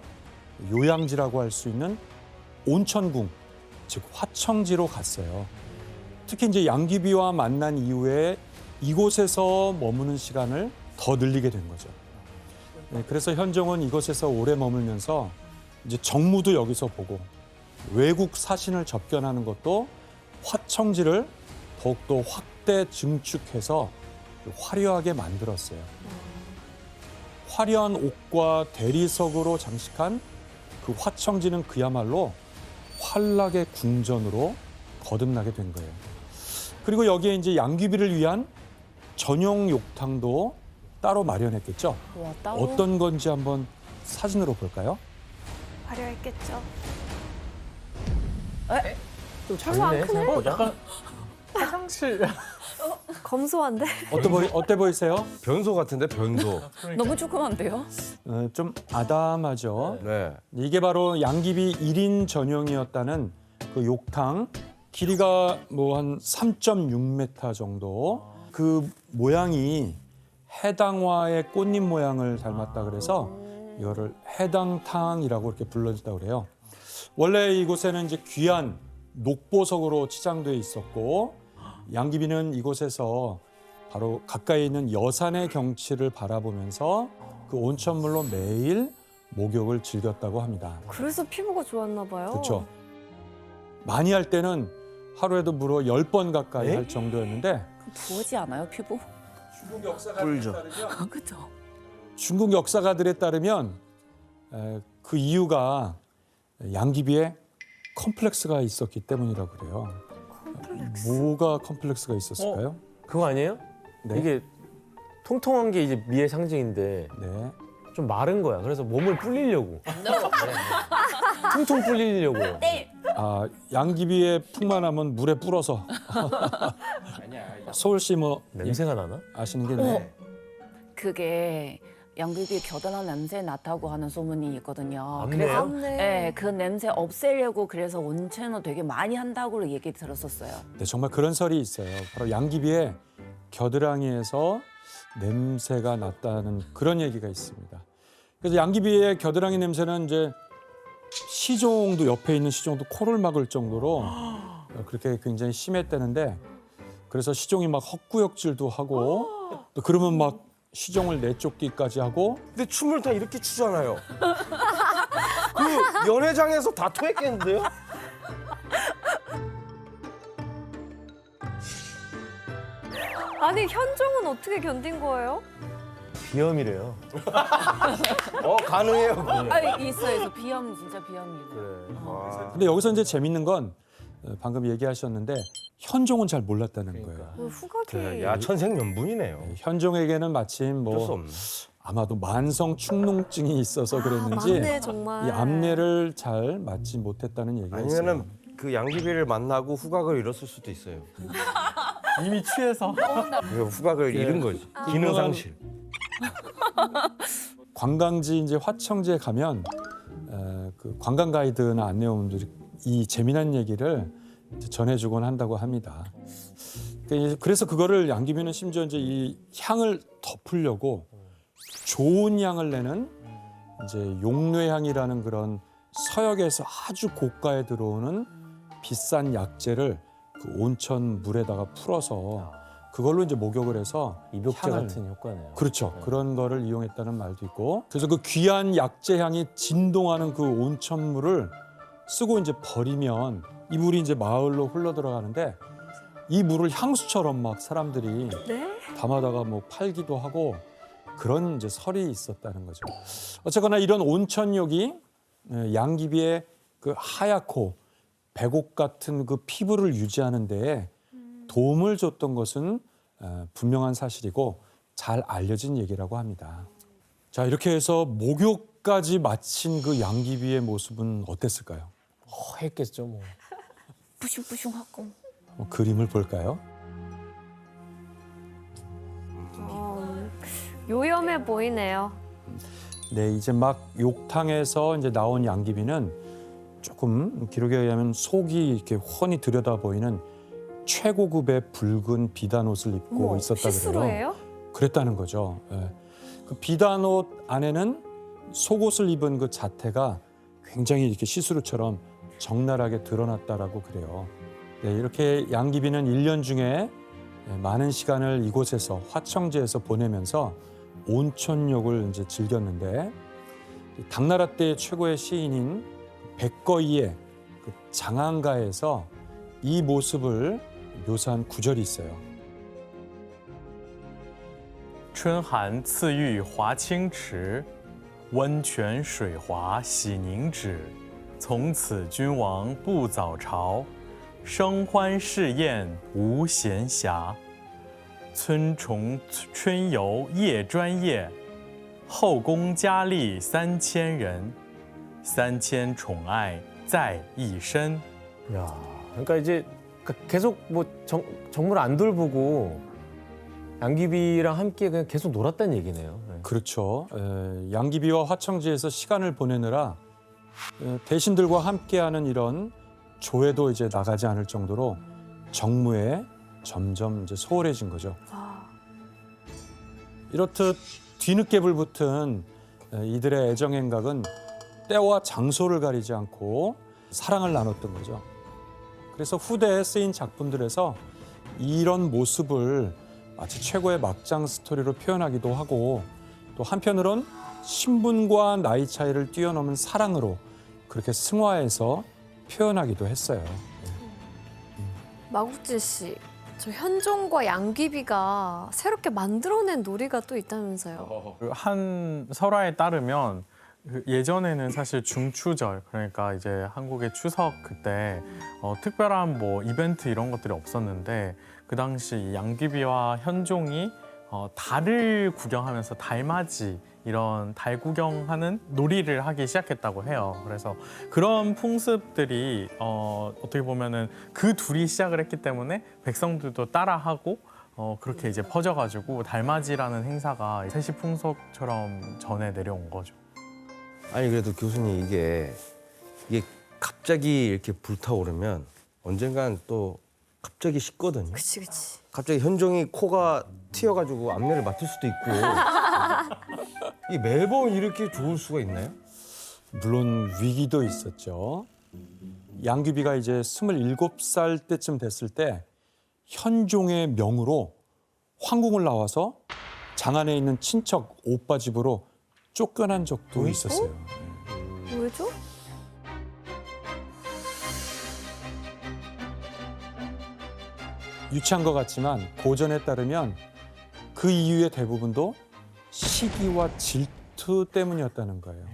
[SPEAKER 2] 요양지라고 할 수 있는 온천궁, 즉 화청지로 갔어요. 특히 이제 양귀비와 만난 이후에 이곳에서 머무는 시간을 더 늘리게 된 거죠. 그래서 현종은 이곳에서 오래 머물면서 이제 정무도 여기서 보고 외국 사신을 접견하는 것도 화청지를 더욱더 확대 증축해서 화려하게 만들었어요. 화려한 옥과 대리석으로 장식한 그 화청지는 그야말로 환락의 궁전으로 거듭나게 된 거예요. 그리고 여기에 이제 양귀비를 위한 전용 욕탕도 따로 마련했겠죠.
[SPEAKER 5] 와, 따로?
[SPEAKER 2] 어떤 건지 한번 사진으로 볼까요?
[SPEAKER 4] 화려했겠죠.
[SPEAKER 1] 좀
[SPEAKER 4] 별로 안 크네.
[SPEAKER 1] 약간
[SPEAKER 6] 화장실.
[SPEAKER 4] 검소한데?
[SPEAKER 2] 어때 보이세요?
[SPEAKER 3] 변소 같은데 변소.
[SPEAKER 5] 너무 조그만데요?
[SPEAKER 2] 좀 아담하죠.
[SPEAKER 3] 네.
[SPEAKER 2] 이게 바로 양귀비 1인 전용이었다는 그 욕탕. 길이가 뭐 한 3.6m 정도. 그 모양이 해당화의 꽃잎 모양을 닮았다 그래서 이거를 해당탕이라고 이렇게 불러진다고 그래요. 원래 이곳에는 이제 귀한 녹보석으로 치장돼 있었고 양귀비는 이곳에서 바로 가까이 있는 여산의 경치를 바라보면서 그 온천물로 매일 목욕을 즐겼다고 합니다.
[SPEAKER 4] 그래서 피부가 좋았나 봐요.
[SPEAKER 2] 그렇죠. 많이 할 때는 하루에도 무려 10번 가까이
[SPEAKER 3] 에?
[SPEAKER 2] 할 정도였는데
[SPEAKER 5] 부어지 않아요, 피부?
[SPEAKER 2] 중국 역사가들에
[SPEAKER 3] 뿔죠.
[SPEAKER 2] 따르면
[SPEAKER 5] 그죠?
[SPEAKER 2] 중국 역사가들에 따르면 그 이유가 양귀비에 컴플렉스가 있었기 때문이라고 그래요. 뭐가 컴플렉스가 있었을까요?
[SPEAKER 1] 그거 아니에요?
[SPEAKER 2] 네.
[SPEAKER 1] 이게 통통한 게 이제 미의 상징인데
[SPEAKER 2] 네.
[SPEAKER 1] 좀 마른 거야. 그래서 몸을 불리려고. 네. 퉁퉁 불리려고.
[SPEAKER 2] 양귀비의 풍만함은 물에 불어서. 서울시 뭐
[SPEAKER 1] 냄새가 나나?
[SPEAKER 2] 아시는 게 네.
[SPEAKER 5] 그게 양귀비 겨드랑이 냄새 나다고 하는 소문이 있거든요.
[SPEAKER 1] 암내요?
[SPEAKER 4] 암내.
[SPEAKER 5] 네, 그 냄새 없애려고 그래서 온천을 되게 많이 한다고 얘기 들었었어요.
[SPEAKER 2] 네, 정말 그런 설이 있어요. 바로 양귀비의 겨드랑이에서 냄새가 났다는 그런 얘기가 있습니다. 그래서 양귀비의 겨드랑이 냄새는 이제 시종도 옆에 있는 시종도 코를 막을 정도로 그렇게 굉장히 심했다는데 그래서 시종이 막 헛구역질도 하고 또 그러면 막 시종을 내쫓기까지 하고
[SPEAKER 3] 근데 춤을 다 이렇게 추잖아요. 그 연회장에서 다 토했겠는데요?
[SPEAKER 4] 아니 현종은 어떻게 견딘 거예요?
[SPEAKER 1] 비염이래요.
[SPEAKER 3] 가능해요. 그거.
[SPEAKER 5] 있어요. 비염 진짜 비염이고.
[SPEAKER 1] 그래.
[SPEAKER 2] 근데 여기서 이제 재밌는 건 방금 얘기하셨는데 현종은 잘 몰랐다는 거예요.
[SPEAKER 4] 후각이.
[SPEAKER 3] 야 천생연분이네요.
[SPEAKER 2] 현종에게는 마침
[SPEAKER 3] 어쩔 수
[SPEAKER 2] 뭐
[SPEAKER 3] 없네.
[SPEAKER 2] 아마도 만성 축농증이 있어서 그랬는지
[SPEAKER 4] 맞네 정말.
[SPEAKER 2] 이 암내를 잘 맞지 못했다는 얘기가 있어요.
[SPEAKER 3] 아니면은 그 양귀비를 만나고 후각을 잃었을 수도 있어요.
[SPEAKER 6] 이미 취해서.
[SPEAKER 3] 그 후각을 잃은 거지. 기능 상실.
[SPEAKER 2] 관광지 이제 화청지에 가면 그 관광 가이드나 안내원들이 이 재미난 얘기를 이제 전해주곤 한다고 합니다. 그래서 그거를 양귀비는 심지어 이제 이 향을 덮으려고 좋은 향을 내는 이제 용뇌향이라는 그런 서역에서 아주 고가에 들어오는 비싼 약재를 그 온천 물에다가 풀어서 그걸로 이제 목욕을 해서
[SPEAKER 1] 입욕제
[SPEAKER 2] 향을-
[SPEAKER 1] 같은 효과네요.
[SPEAKER 2] 그렇죠.
[SPEAKER 1] 네.
[SPEAKER 2] 그런 거를 이용했다는 말도 있고 그래서 그 귀한 약재 향이 진동하는 그 온천물을 쓰고 이제 버리면 이 물이 이제 마을로 흘러 들어가는데 이 물을 향수처럼 막 사람들이 담아다가 뭐 팔기도 하고 그런 이제 설이 있었다는 거죠. 어쨌거나 이런 온천욕이 양귀비의 그 하얗고 백옥 같은 그 피부를 유지하는 데에 도움을 줬던 것은 분명한 사실이고 잘 알려진 얘기라고 합니다. 자, 이렇게 해서 목욕까지 마친 그 양귀비의 모습은 어땠을까요?
[SPEAKER 1] 했겠죠 뭐.
[SPEAKER 5] 뿌슝뿌슝하고.
[SPEAKER 2] 그림을 볼까요?
[SPEAKER 4] 요염해 보이네요.
[SPEAKER 2] 네, 이제 막 욕탕에서 이제 나온 양귀비는 조금 기록에 의하면 속이 이렇게 훤히 들여다 보이는 최고급의 붉은 비단 옷을 입고
[SPEAKER 4] 어머,
[SPEAKER 2] 있었다 그래요.
[SPEAKER 4] 시스루예요?
[SPEAKER 2] 그랬다는 거죠. 예. 그 비단 옷 안에는 속옷을 입은 그 자태가 굉장히 이렇게 시스루처럼 적나라하게 드러났다라고 그래요. 네, 이렇게 양귀비는 1년 중에 많은 시간을 이곳에서 화청제에서 보내면서 온천욕을 이제 즐겼는데 당나라 때 최고의 시인인 백거이의 그 장안가에서 이 모습을 묘사한 구절이 있어요.
[SPEAKER 6] 春寒赐浴华清池，温泉水滑洗凝脂。从此君王不早朝，生欢侍宴无闲暇。村虫春游夜专夜，后宫佳丽3000人，3000宠爱在一身。
[SPEAKER 1] 야, 그러니까 이제 계속 뭐 정물 안 돌보고 양귀비랑 함께 그냥 계속 놀았다는 얘기네요. 네.
[SPEAKER 2] 그렇죠. 양귀비와 화청지에서 시간을 보내느라 대신들과 함께하는 이런 조회도 이제 나가지 않을 정도로 정무에 점점 이제 소홀해진 거죠. 이렇듯 뒤늦게 불붙은 이들의 애정 행각은 때와 장소를 가리지 않고 사랑을 나눴던 거죠. 그래서 후대에 쓰인 작품들에서 이런 모습을 마치 최고의 막장 스토리로 표현하기도 하고 또 한편으론 신분과 나이 차이를 뛰어넘은 사랑으로 그렇게 승화해서 표현하기도 했어요.
[SPEAKER 4] 마국진 씨, 저 현종과 양귀비가 새롭게 만들어낸 놀이가 또 있다면서요.
[SPEAKER 6] 한 설화에 따르면 그 예전에는 사실 중추절 그러니까 이제 한국의 추석 그때 특별한 뭐 이벤트 이런 것들이 없었는데 그 당시 이 양귀비와 현종이 달을 구경하면서 달맞이 이런 달 구경하는 놀이를 하기 시작했다고 해요. 그래서 그런 풍습들이 어떻게 보면은 그 둘이 시작을 했기 때문에 백성들도 따라하고 그렇게 이제 퍼져가지고 달맞이라는 행사가 세시 풍속처럼 전해 내려온 거죠.
[SPEAKER 3] 아니 그래도 교수님 이게 갑자기 이렇게 불타오르면 언젠간 또 갑자기 식거든요.
[SPEAKER 4] 그치.
[SPEAKER 3] 갑자기 현종이 코가 튀어가지고 앞니를 맡을 수도 있고. 이 매번 이렇게 좋을 수가 있나요?
[SPEAKER 2] 물론 위기도 있었죠. 양귀비가 이제 27살 때쯤 됐을 때 현종의 명으로 황궁을 나와서 장안에 있는 친척 오빠 집으로 쫓겨난 적도 있었어요.
[SPEAKER 4] 왜죠?
[SPEAKER 2] 유치한 것 같지만 고전에 따르면 그 이유의 대부분도 시기와 질투 때문이었다는 거예요.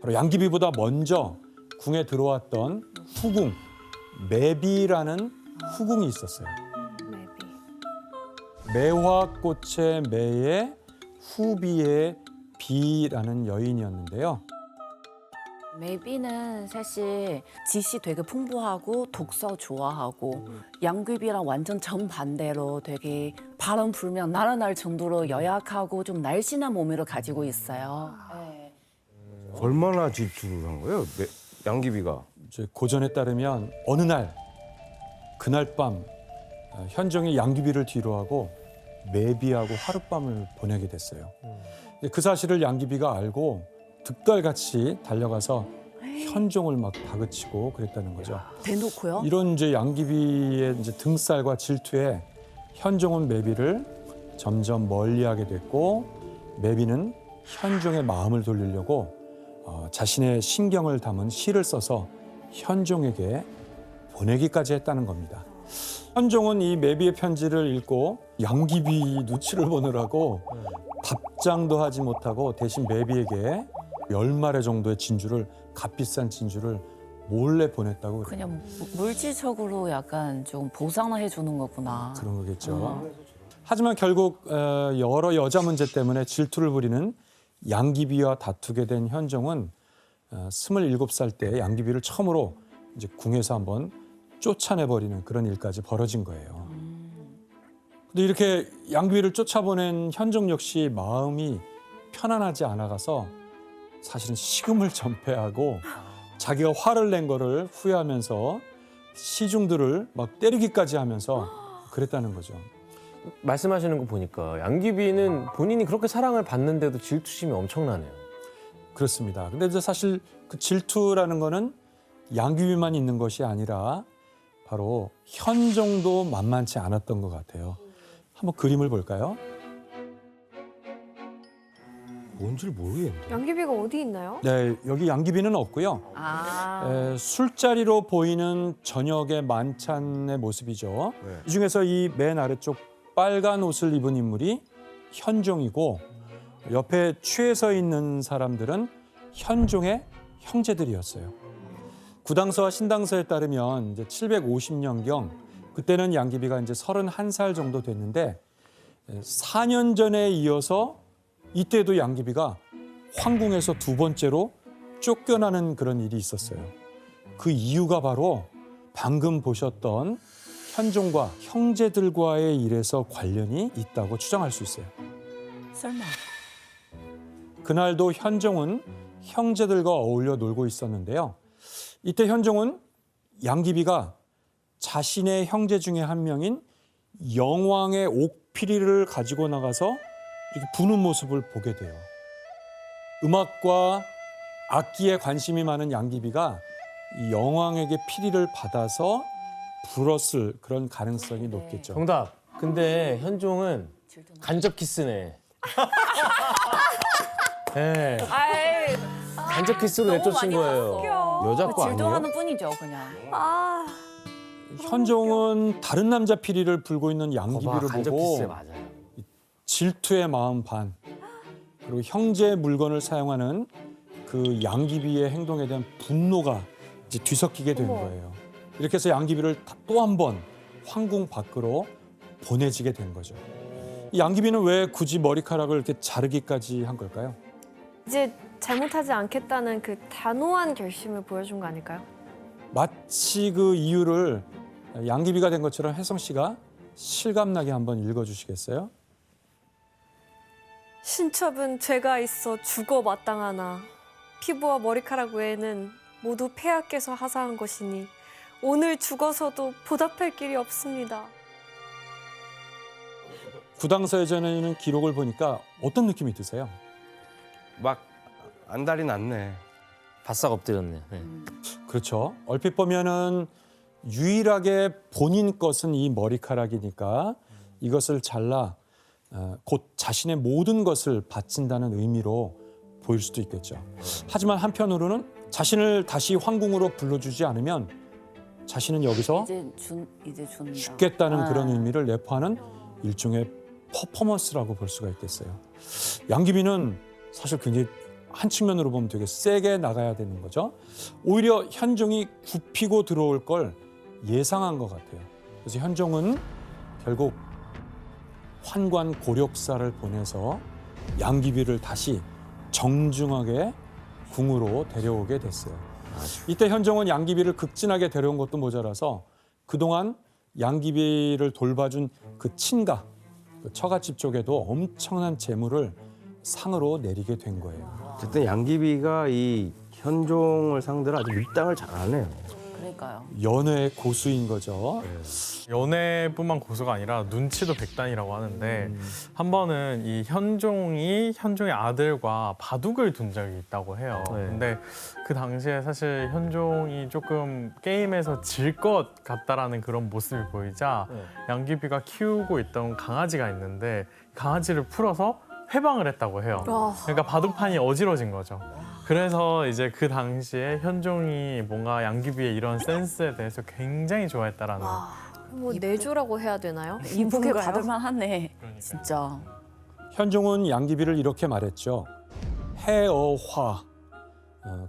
[SPEAKER 2] 바로 양귀비보다 먼저 궁에 들어왔던 후궁 매비라는 후궁이 있었어요. 매화꽃의 매에 후비의 비라는 여인이었는데요.
[SPEAKER 5] 매비는 사실 지시 되게 풍부하고 독서 좋아하고 양귀비랑 완전 정반대로 되게 바람 불면 날아날 정도로 연약하고 좀 날씬한 몸매를 가지고 있어요. 네.
[SPEAKER 3] 얼마나 질투를 한 거예요? 양귀비가.
[SPEAKER 2] 이제 고전에 따르면 어느 날 그날 밤 현종이 양귀비를 뒤로하고 매비하고 하룻밤을 보내게 됐어요. 그 사실을 양귀비가 알고 득달같이 달려가서 현종을 막 다그치고 그랬다는 거죠.
[SPEAKER 5] 대놓고요?
[SPEAKER 2] 이런 이제 양귀비의 이제 등살과 질투에 현종은 매비를 점점 멀리하게 됐고 매비는 현종의 마음을 돌리려고 자신의 신경을 담은 시를 써서 현종에게 보내기까지 했다는 겁니다. 현종은 이 매비의 편지를 읽고 양귀비 눈치를 보느라고 답장도 하지 못하고 대신 매비에게 10마리 정도의 진주를 값비싼 진주를 몰래 보냈다고 그래요.
[SPEAKER 5] 그냥 물질적으로 약간 좀 보상을 해주는 거구나.
[SPEAKER 2] 그런 거겠죠. 하지만 결국 여러 여자 문제 때문에 질투를 부리는 양귀비와 다투게 된 현종은 27살 때 양귀비를 처음으로 이제 궁에서 한번 쫓아내버리는 그런 일까지 벌어진 거예요. 근데 이렇게 양귀비를 쫓아보낸 현종 역시 마음이 편안하지 않아가서 사실은 식음을 전폐하고 자기가 화를 낸 거를 후회하면서 시중들을 막 때리기까지 하면서 그랬다는 거죠.
[SPEAKER 1] 말씀하시는 거 보니까 양귀비는 본인이 그렇게 사랑을 받는데도 질투심이 엄청나네요.
[SPEAKER 2] 그렇습니다. 근데 이제 사실 그 질투라는 거는 양귀비만 있는 것이 아니라 바로 현종도 만만치 않았던 것 같아요. 한번 그림을 볼까요?
[SPEAKER 3] 뭔지를 모르겠는데.
[SPEAKER 4] 양귀비가 어디 있나요?
[SPEAKER 2] 네, 여기 양귀비는 없고요. 술자리로 보이는 저녁의 만찬의 모습이죠.
[SPEAKER 3] 네.
[SPEAKER 2] 이 중에서 이 맨 아래쪽 빨간 옷을 입은 인물이 현종이고 옆에 취해서 있는 사람들은 현종의 형제들이었어요. 구당서와 신당서에 따르면 이제 750년경 그때는 양귀비가 이제 31살 정도 됐는데 4년 전에 이어서 이때도 양귀비가 황궁에서 두 번째로 쫓겨나는 그런 일이 있었어요. 그 이유가 바로 방금 보셨던 현종과 형제들과의 일에서 관련이 있다고 추정할 수 있어요.
[SPEAKER 5] 설마.
[SPEAKER 2] 그날도 현종은 형제들과 어울려 놀고 있었는데요. 이때 현종은 양귀비가 자신의 형제 중에 한 명인 영왕의 옥피리를 가지고 나가서 이렇게 부는 모습을 보게 돼요. 음악과 악기에 관심이 많은 양귀비가 이 영왕에게 피리를 받아서 불었을 그런 가능성이 높겠죠.
[SPEAKER 1] 정답. 근데 현종은 간접 키스네. 네.
[SPEAKER 4] 아이,
[SPEAKER 1] 간접 키스로 내쫓은 거예요. 여자 거 아니에요?
[SPEAKER 5] 질투하는 뿐이죠, 그냥.
[SPEAKER 4] 아,
[SPEAKER 2] 현종은 다른 남자 피리를 불고 있는
[SPEAKER 1] 거봐,
[SPEAKER 2] 양귀비를
[SPEAKER 1] 간접
[SPEAKER 2] 보고
[SPEAKER 1] 키스 맞아요.
[SPEAKER 2] 질투의 마음 반 그리고 형제의 물건을 사용하는 그 양귀비의 행동에 대한 분노가 이제 뒤섞이게 된 거예요. 이렇게 해서 양귀비를 또 한 번 황궁 밖으로 보내지게 된 거죠. 이 양귀비는 왜 굳이 머리카락을 이렇게 자르기까지 한 걸까요?
[SPEAKER 4] 이제 잘못하지 않겠다는 그 단호한 결심을 보여준 거 아닐까요?
[SPEAKER 2] 마치 그 이유를 양귀비가 된 것처럼 혜성 씨가 실감나게 한번 읽어주시겠어요?
[SPEAKER 4] 신첩은 죄가 있어 죽어 마땅하나 피부와 머리카락 외에는 모두 폐하께서 하사한 것이니 오늘 죽어서도 보답할 길이 없습니다.
[SPEAKER 2] 구당서에 전해지는 기록을 보니까 어떤 느낌이 드세요?
[SPEAKER 3] 막 안달이 났네.
[SPEAKER 1] 바싹 엎드렸네. 네.
[SPEAKER 2] 그렇죠. 얼핏 보면은 유일하게 본인 것은 이 머리카락이니까 이것을 잘라 곧 자신의 모든 것을 바친다는 의미로 보일 수도 있겠죠. 하지만 한편으로는 자신을 다시 황궁으로 불러주지 않으면 자신은 여기서
[SPEAKER 5] 이제 준다.
[SPEAKER 2] 죽겠다는
[SPEAKER 5] 아.
[SPEAKER 2] 그런 의미를 내포하는 일종의 퍼포먼스라고 볼 수가 있겠어요. 양귀비는 사실 굉장히 한 측면으로 보면 되게 세게 나가야 되는 거죠. 오히려 현종이 굽히고 들어올 걸 예상한 것 같아요. 그래서 현종은 결국 환관 고력사를 보내서 양귀비를 다시 정중하게 궁으로 데려오게 됐어요. 이때 현종은 양귀비를 극진하게 데려온 것도 모자라서 그동안 양귀비를 돌봐준 그 친가, 그 처갓집 쪽에도 엄청난 재물을 상으로 내리게 된 거예요.
[SPEAKER 3] 어쨌든 양귀비가 이 현종을 상대로 아주 밀당을 잘하네요.
[SPEAKER 5] 그러니까요.
[SPEAKER 2] 연애의 고수인 거죠.
[SPEAKER 6] 연애뿐만 고수가 아니라 눈치도 백단이라고 하는데 한 번은 이 현종의 아들과 바둑을 둔 적이 있다고 해요.
[SPEAKER 1] 네.
[SPEAKER 6] 근데 그 당시에 사실 현종이 조금 게임에서 질 것 같다라는 그런 모습이 보이자
[SPEAKER 1] 네.
[SPEAKER 6] 양귀비가 키우고 있던 강아지가 있는데 강아지를 풀어서 회방을 했다고 해요. 그러니까 바둑판이 어지러진 거죠. 그래서 이제 그 당시에 현종이 뭔가 양귀비의 이런 센스에 대해서 굉장히 좋아했다라는.
[SPEAKER 4] 뭐 내조라고 해야 되나요?
[SPEAKER 5] 이분께 받을만 하네. 진짜.
[SPEAKER 2] 현종은 양귀비를 이렇게 말했죠. 해어화.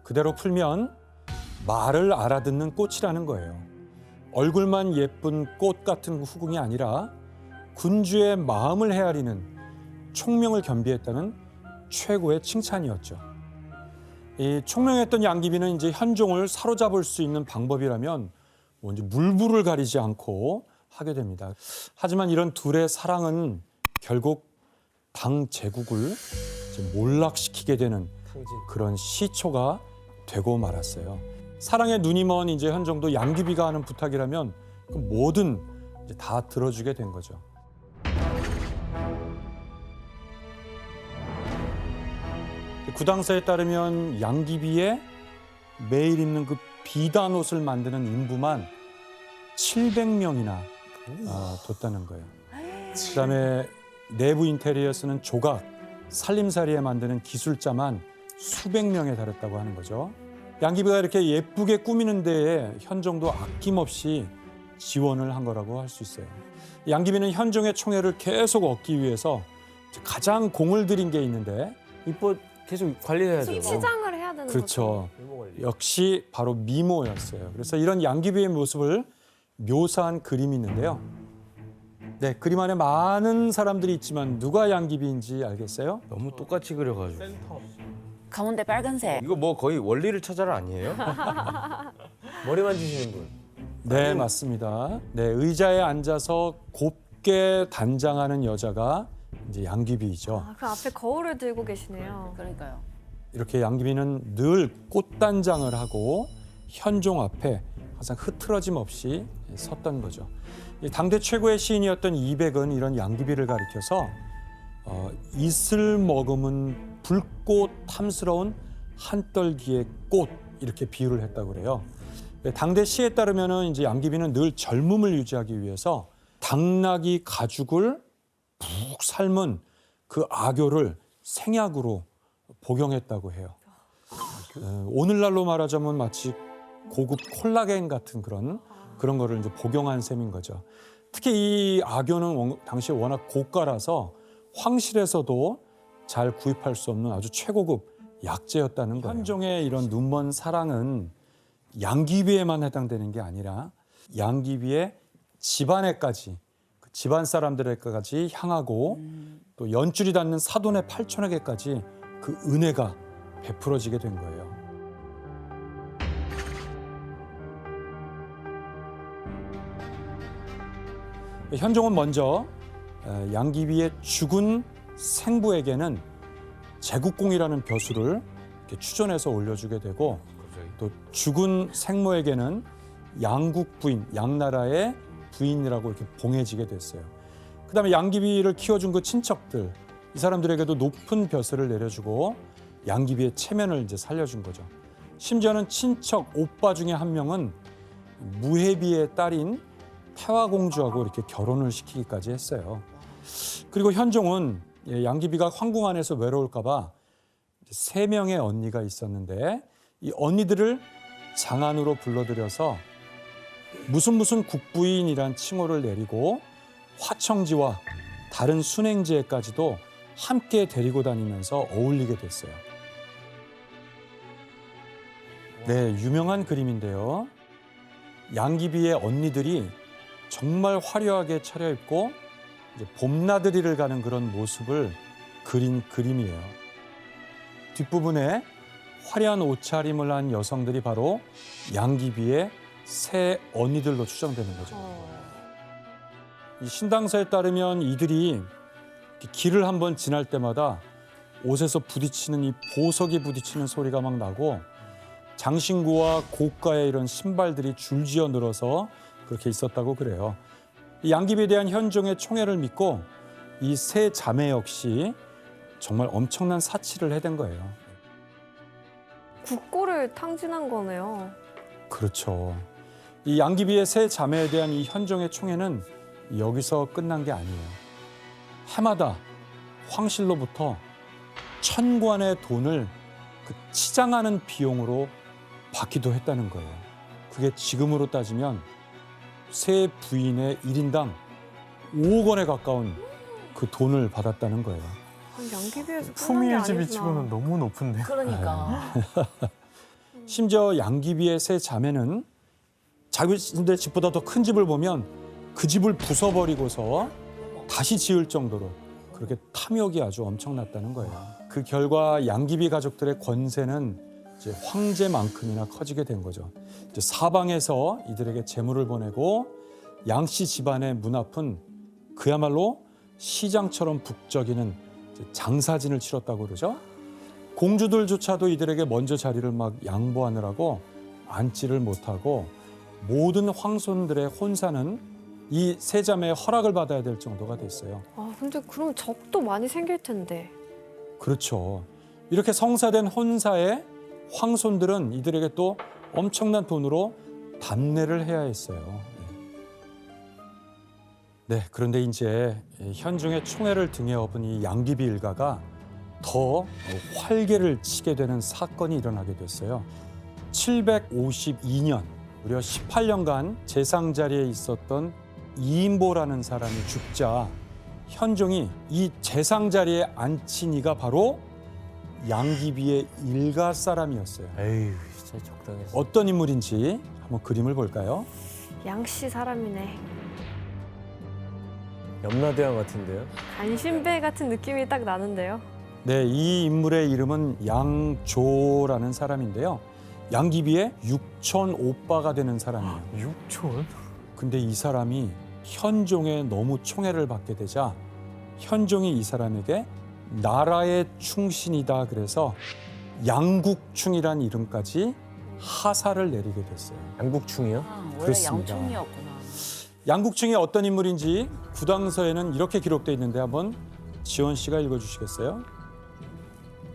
[SPEAKER 2] 그대로 풀면 말을 알아듣는 꽃이라는 거예요. 얼굴만 예쁜 꽃 같은 후궁이 아니라 군주의 마음을 헤아리는 총명을 겸비했다는 최고의 칭찬이었죠. 이 총명했던 양귀비는 이제 현종을 사로잡을 수 있는 방법이라면 뭔지 물불을 가리지 않고 하게 됩니다. 하지만 이런 둘의 사랑은 결국 당 제국을 이제 몰락시키게 되는 그런 시초가 되고 말았어요. 사랑에 눈이 먼 이제 현종도 양귀비가 하는 부탁이라면 그 뭐든 이제 다 들어주게 된 거죠. 구당서에 따르면 양귀비의 매일 입는 그 비단 옷을 만드는 인부만 700명이나 뒀다는 거예요. 그다음에 내부 인테리어 쓰는 조각, 살림살이에 만드는 기술자만 수백 명에 달했다고 하는 거죠. 양귀비가 이렇게 예쁘게 꾸미는 데에 현종도 아낌없이 지원을 한 거라고 할 수 있어요. 양귀비는 현종의 총애를 계속 얻기 위해서 가장 공을 들인 게 있는데
[SPEAKER 1] 이뻐 계속 관리해야죠.
[SPEAKER 4] 치장을 해야 되는
[SPEAKER 2] 그렇죠.
[SPEAKER 1] 외모 관리.
[SPEAKER 2] 역시 바로 미모였어요. 그래서 이런 양귀비의 모습을 묘사한 그림이 있는데요. 네, 그림 안에 많은 사람들이 있지만 누가 양귀비인지 알겠어요?
[SPEAKER 3] 너무 똑같이 그려가지고.
[SPEAKER 5] 가운데 빨간색.
[SPEAKER 3] 이거 뭐 거의 원리를 찾아라 아니에요?
[SPEAKER 1] 머리 만지시는 분.
[SPEAKER 2] 네, 맞습니다. 네, 의자에 앉아서 곱게 단장하는 여자가 이제 양귀비이죠.
[SPEAKER 4] 그 앞에 거울을 들고 계시네요.
[SPEAKER 5] 그러니까요.
[SPEAKER 2] 이렇게 양귀비는 늘 꽃단장을 하고 현종 앞에 항상 흐트러짐 없이 섰던 거죠. 이 당대 최고의 시인이었던 이백은 이런 양귀비를 가리켜서 이슬 머금은 붉고 탐스러운 한떨기의 꽃 이렇게 비유를 했다고 그래요. 당대 시에 따르면은 이제 양귀비는 늘 젊음을 유지하기 위해서 당나귀 가죽을 푹 삶은 그 악교를 생약으로 복용했다고 해요. 오늘날로 말하자면 마치 고급 콜라겐 같은 그런 거를 이제 복용한 셈인 거죠. 특히 이 악교는 당시에 워낙 고가라서 황실에서도 잘 구입할 수 없는 아주 최고급 약재였다는 거예요. 현종의 이런 눈먼 사랑은 양귀비에만 해당되는 게 아니라 양귀비의 집안에까지 집안 사람들에게까지 향하고 또 연줄이 닿는 사돈의 8천에게까지 그 은혜가 베풀어지게 된 거예요. 현종은 먼저 양귀비의 죽은 생부에게는 제국공이라는 벼슬을 이렇게 추전해서 올려주게 되고 또 죽은 생모에게는 양국 부인, 양나라의 부인이라고 이렇게 봉해지게 됐어요. 그다음에 양귀비를 키워준 그 친척들, 이 사람들에게도 높은 벼슬을 내려주고 양귀비의 체면을 이제 살려준 거죠. 심지어는 친척 오빠 중에 한 명은 무해비의 딸인 태화공주하고 이렇게 결혼을 시키기까지 했어요. 그리고 현종은 양귀비가 황궁 안에서 외로울까 봐 3명의 언니가 있었는데 이 언니들을 장안으로 불러들여서 무슨 국부인이란 칭호를 내리고 화청지와 다른 순행지에까지도 함께 데리고 다니면서 어울리게 됐어요. 네, 유명한 그림인데요. 양귀비의 언니들이 정말 화려하게 차려입고 이제 봄나들이를 가는 그런 모습을 그린 그림이에요. 뒷부분에 화려한 옷차림을 한 여성들이 바로 양귀비의 새 언니들로 추정되는 거죠. 이 신당서에 따르면 이들이 길을 한번 지날 때마다 옷에서 부딪히는 이 보석이 부딪히는 소리가 막 나고 장신구와 고가의 이런 신발들이 줄지어 늘어서 그렇게 있었다고 그래요. 이 양귀비에 대한 현종의 총애를 믿고 이 세 자매 역시 정말 엄청난 사치를 해댄 거예요.
[SPEAKER 4] 국고를 탕진한 거네요.
[SPEAKER 2] 그렇죠. 이 양귀비의 세 자매에 대한 이 현종의 총애는 여기서 끝난 게 아니에요. 해마다 황실로부터 1000관의 돈을 그 치장하는 비용으로 받기도 했다는 거예요. 그게 지금으로 따지면 세 부인의 1인당 5억 원에 가까운 그 돈을 받았다는 거예요.
[SPEAKER 4] 양귀비에서 끝난 게
[SPEAKER 6] 품위의 집이
[SPEAKER 4] 아니구나.
[SPEAKER 6] 치고는 너무 높은데.
[SPEAKER 5] 그러니까.
[SPEAKER 2] 심지어 양귀비의 세 자매는 자기들 집보다 더 큰 집을 보면 그 집을 부숴버리고서 다시 지을 정도로 그렇게 탐욕이 아주 엄청났다는 거예요. 그 결과 양귀비 가족들의 권세는 이제 황제만큼이나 커지게 된 거죠. 이제 사방에서 이들에게 재물을 보내고 양씨 집안의 문 앞은 그야말로 시장처럼 북적이는 장사진을 치렀다고 그러죠. 공주들조차도 이들에게 먼저 자리를 막 양보하느라고 앉지를 못하고 모든 황손들의 혼사는 이 세 자매의 허락을 받아야 될 정도가 됐어요.
[SPEAKER 4] 아, 근데 그럼 적도 많이 생길 텐데.
[SPEAKER 2] 그렇죠. 이렇게 성사된 혼사에 황손들은 이들에게 또 엄청난 돈으로 단례를 해야 했어요. 네, 그런데 이제 현종의 총애를 등에 업은 이 양귀비 일가가 더 활개를 치게 되는 사건이 일어나게 됐어요. 752년, 무려 18년간 재상 자리에 있었던 이인보라는 사람이 죽자 현종이 이 재상 자리에 앉힌 이가 바로 양귀비의 일가 사람이었어요.
[SPEAKER 1] 에휴, 진짜 적당했어.
[SPEAKER 2] 어떤 인물인지 한번 그림을 볼까요?
[SPEAKER 4] 양씨 사람이네.
[SPEAKER 1] 염라대왕 같은데요?
[SPEAKER 4] 간신배 같은 느낌이 딱 나는데요.
[SPEAKER 2] 네, 이 인물의 이름은 양조라는 사람인데요. 양귀비의 육촌 오빠가 되는 사람이에요.
[SPEAKER 6] 육촌?
[SPEAKER 2] 근데 이 사람이 현종의 너무 총애를 받게 되자 현종이 이 사람에게 나라의 충신이다 그래서 양국충이란 이름까지 하사를 내리게 됐어요.
[SPEAKER 1] 양국충이요?
[SPEAKER 5] 아, 원래
[SPEAKER 2] 그렇습니다.
[SPEAKER 5] 양총이었구나.
[SPEAKER 2] 양국충이 어떤 인물인지 구당서에는 이렇게 기록되어 있는데 한번 지원 씨가 읽어주시겠어요?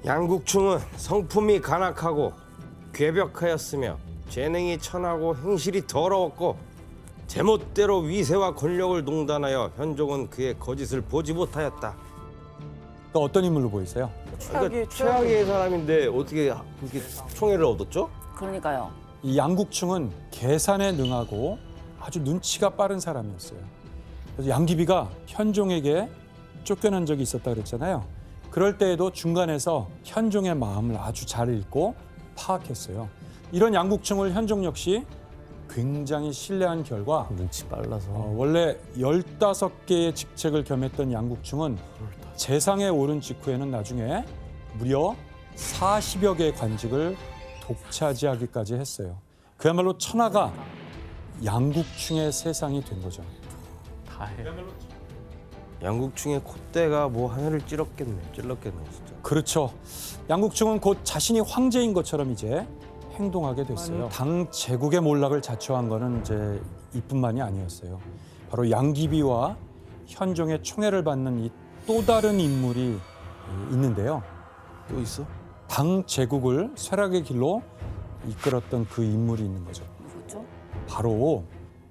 [SPEAKER 3] 양국충은 성품이 간악하고 괴벽하였으며 재능이 천하고 행실이 더러웠고 제멋대로 위세와 권력을 농단하여 현종은 그의 거짓을 보지 못하였다.
[SPEAKER 2] 또 어떤 인물로 보이세요?
[SPEAKER 3] 그러니까 최악의 사람인데 어떻게 그렇게 총애를 얻었죠?
[SPEAKER 5] 그러니까요.
[SPEAKER 2] 이 양국충은 계산에 능하고 아주 눈치가 빠른 사람이었어요. 그래서 양귀비가 현종에게 쫓겨난 적이 있었다 그랬잖아요. 그럴 때에도 중간에서 현종의 마음을 아주 잘 읽고 파악했어요. 이런 양국충을 현종 역시 굉장히 신뢰한 결과
[SPEAKER 1] 눈치 빨라서.
[SPEAKER 2] 원래 15개의 직책을 겸했던 양국충은 재상에 오른 직후에는 나중에 무려 40여 개의 관직을 독차지하기까지 했어요. 그야말로 천하가 양국충의 세상이 된 거죠.
[SPEAKER 6] 다 해.
[SPEAKER 3] 양국충의 콧대가 뭐 하늘을 찔렀겠네 진짜.
[SPEAKER 2] 그렇죠. 양국충은 곧 자신이 황제인 것처럼 이제 행동하게 됐어요. 당 제국의 몰락을 자초한 거는 이제 이뿐만이 아니었어요. 바로 양귀비와 현종의 총애를 받는 이 또 다른 인물이 있는데요.
[SPEAKER 3] 또 있어?
[SPEAKER 2] 당 제국을 쇠락의 길로 이끌었던 그 인물이 있는 거죠.
[SPEAKER 5] 누구죠?
[SPEAKER 2] 바로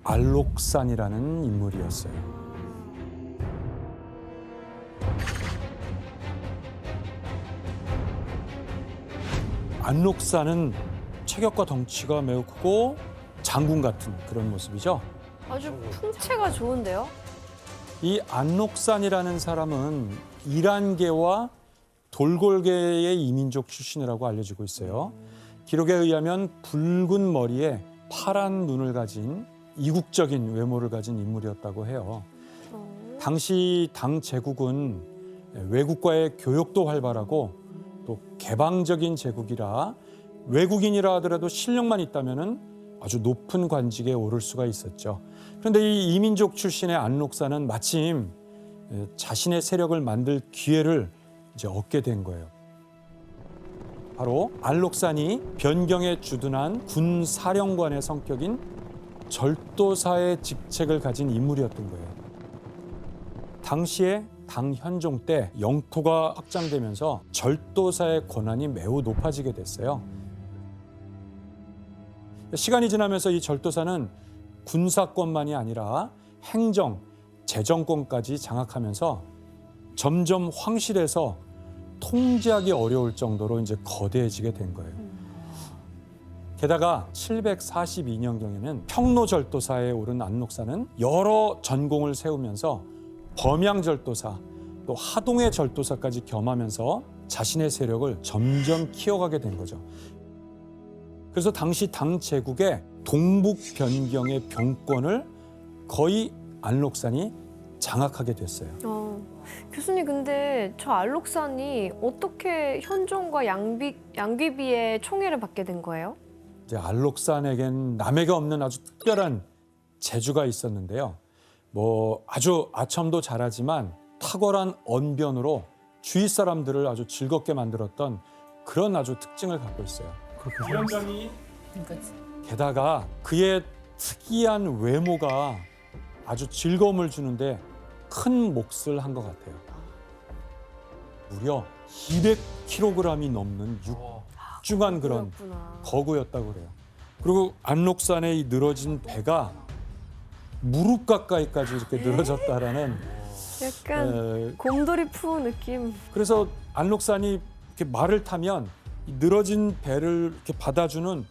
[SPEAKER 2] 알록산이라는 인물이었어요. 안록산은 체격과 덩치가 매우 크고 장군 같은 그런 모습이죠.
[SPEAKER 4] 아주 풍채가 좋은데요?
[SPEAKER 2] 이 안록산이라는 사람은 이란계와 돌골계의 이민족 출신이라고 알려지고 있어요. 기록에 의하면 붉은 머리에 파란 눈을 가진 이국적인 외모를 가진 인물이었다고 해요. 당시 당 제국은 외국과의 교역도 활발하고 또 개방적인 제국이라 외국인이라 하더라도 실력만 있다면은 아주 높은 관직에 오를 수가 있었죠. 그런데 이 이민족 출신의 안록산은 마침 자신의 세력을 만들 기회를 이제 얻게 된 거예요. 바로 안록산이 변경에 주둔한 군 사령관의 성격인 절도사의 직책을 가진 인물이었던 거예요. 당시에 당 현종 때 영토가 확장되면서 절도사의 권한이 매우 높아지게 됐어요. 시간이 지나면서 이 절도사는 군사권만이 아니라 행정, 재정권까지 장악하면서 점점 황실해서 통제하기 어려울 정도로 이제 거대해지게 된 거예요. 게다가 742년경에는 평로절도사에 오른 안록사는 여러 전공을 세우면서 범양절도사, 또 하동의 절도사까지 겸하면서 자신의 세력을 점점 키워가게 된 거죠. 그래서 당시 당 제국의 동북 변경의 병권을 거의 안록산이 장악하게 됐어요.
[SPEAKER 4] 교수님, 근데 저 안록산이 어떻게 현종과 양귀비의 총애를 받게 된 거예요?
[SPEAKER 2] 이제 안록산에겐 남에게 없는 아주 특별한 재주가 있었는데요. 뭐 아주 아첨도 잘하지만 탁월한 언변으로 주위 사람들을 아주 즐겁게 만들었던 그런 아주 특징을 갖고 있어요. 이런 점이 게다가 그의 특이한 외모가 아주 즐거움을 주는데 큰 몫을 한 것 같아요. 무려 200kg이 넘는 육중한 그런
[SPEAKER 4] 그렇구나.
[SPEAKER 2] 거구였다고 그래요. 그리고 안록산의 이 늘어진 배가 무릎 가까이까지 이렇게 늘어졌다라는
[SPEAKER 4] 약간 곰돌이 푸 느낌.
[SPEAKER 2] 그래서 안록산이 이렇게 말을 타면 이 늘어진 배를 이렇게 받아주는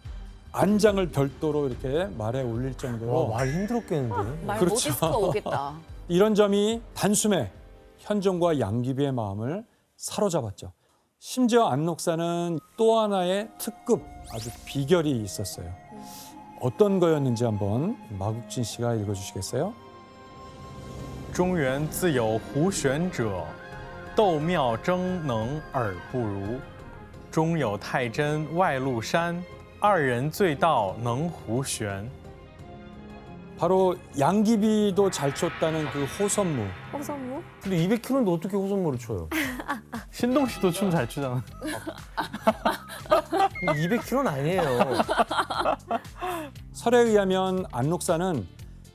[SPEAKER 2] 안장을 별도로 이렇게 말에 올릴 정도로
[SPEAKER 1] 말 힘들었겠는데.
[SPEAKER 5] 말
[SPEAKER 2] 그렇죠.
[SPEAKER 5] 못했을 오겠다.
[SPEAKER 2] 이런 점이 단숨에 현종과 양귀비의 마음을 사로잡았죠. 심지어 안록산은 또 하나의 특급 아주 비결이 있었어요. 어떤 거였는지 한번 마국진 씨가 읽어주시겠어요?
[SPEAKER 6] 中原自有胡旋者，斗妙争能而不如。中有太真外露山，二人醉道能胡旋。
[SPEAKER 2] 바로 양귀비도 잘 췄다는 그 호선무.
[SPEAKER 4] 호선무?
[SPEAKER 1] 근데 200kg인데 어떻게 호선무를 쳐요?
[SPEAKER 6] 신동 씨도 춤 잘 추잖아.
[SPEAKER 1] 200kg는 아니에요.
[SPEAKER 2] 설에 의하면 안록산은